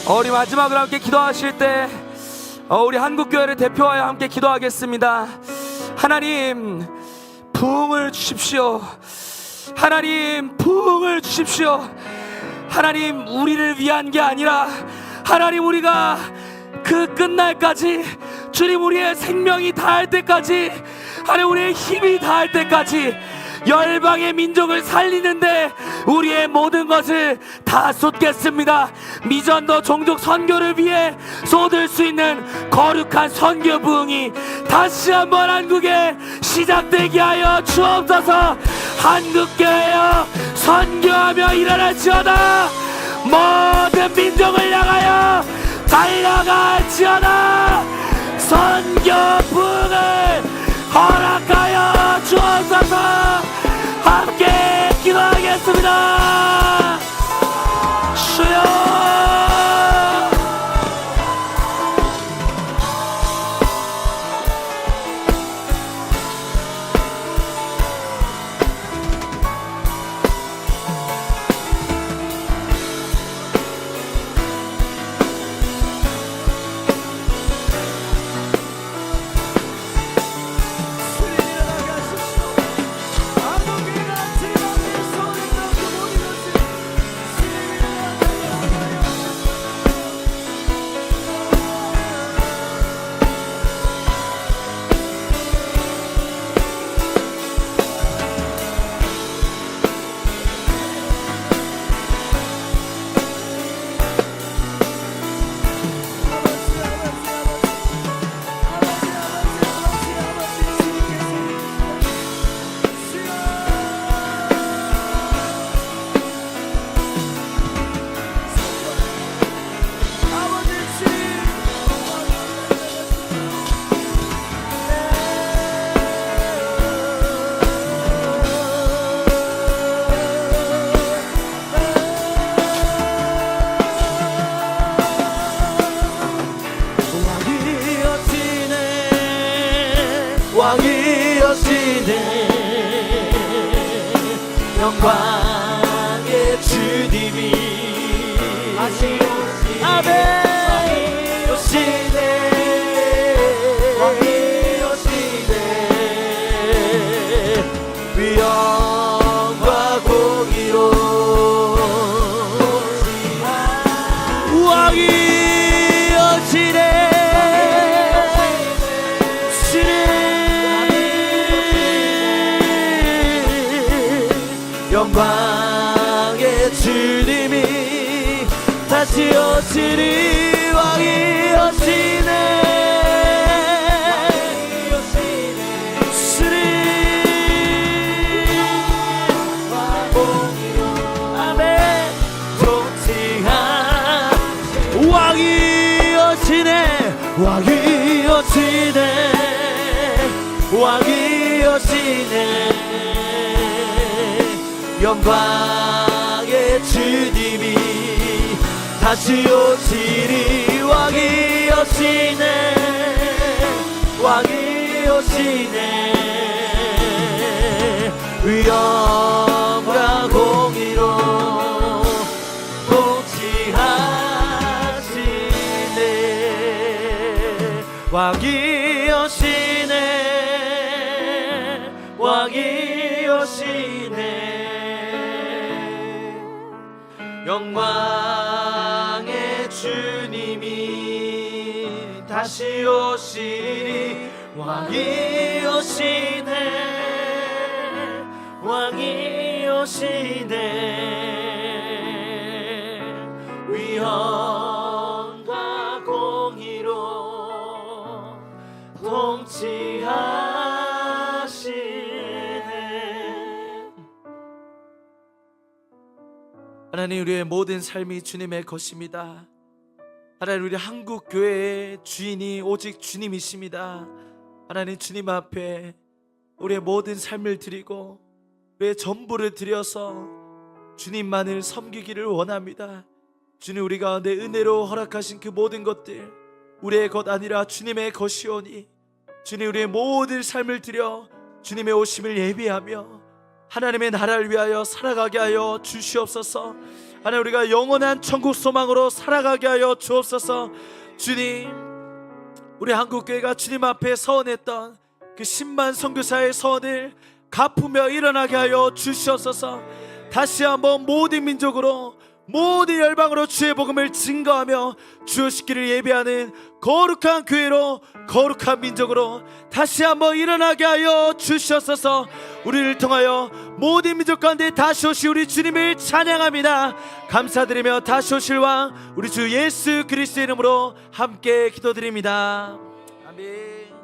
우리 마지막으로 함께 기도하실 때 우리 한국교회를 대표하여 함께 기도하겠습니다. 하나님, 부흥을 주십시오. 하나님, 부흥을 주십시오. 하나님, 우리를 위한 게 아니라 하나님, 우리가 그 끝날까지, 주님, 우리의 생명이 다할 때까지, 하나님, 우리의 힘이 다할 때까지 열방의 민족을 살리는데 우리의 모든 것을 다 쏟겠습니다. 미전도 종족 선교를 위해 쏟을 수 있는 거룩한 선교 부흥이 다시 한번 한국에 시작되게 하여 주옵소서. 한국교회여, 선교하며 일어날지어다. 모든 민족을 향하여 달려갈지어다. 선교 부흥을 허락하여 주옵소서. 함께 기도하겠습니다. 주여, 왕이여시네, 영광의 주님이 다시 오시네. 아멘. 오시네, 왕이여시네, 위엄과 공의로 왕이여시네. 영광의 주님이 다시 오시리. 왕이 오시네, 주님 아멘. 통치한 왕이 오시네, 왕이 오시네, 왕이 오시네. 영광의 주님이 다시 오시리. 왕이 오시네, 왕이 오시네, 위엄과 공의로 통치하시네. 왕이 오시네, 왕이 오시네. 영광의 주님이 다시 오시리. 왕이 오시네, 왕이 오시네, 위엄과 공의로 통치하시네. 하나님, 우리의 모든 삶이 주님의 것입니다. 하나님, 우리 한국교회의 주인이 오직 주님이십니다. 하나님, 주님 앞에 우리의 모든 삶을 드리고 우리의 전부를 드려서 주님만을 섬기기를 원합니다. 주님, 우리 가운데 은혜로 허락하신 그 모든 것들 우리의 것 아니라 주님의 것이오니 주님, 우리의 모든 삶을 드려 주님의 오심을 예비하며 하나님의 나라를 위하여 살아가게 하여 주시옵소서. 하나님, 우리가 영원한 천국 소망으로 살아가게 하여 주옵소서. 주님, 우리 한국교회가 주님 앞에 서원했던 그 10만 선교사의 서원을 갚으며 일어나게 하여 주시옵소서. 다시 한번 모든 민족으로 모든 열방으로 주의 복음을 증거하며 주시기를 예배하는 거룩한 교회로, 거룩한 민족으로 다시 한번 일어나게 하여 주시옵소서. 우리를 통하여 모든 민족 가운데 다시 오실 우리 주님을 찬양합니다. 감사드리며 다시 오실 왕 우리 주 예수 그리스도의 이름으로 함께 기도드립니다. 아멘.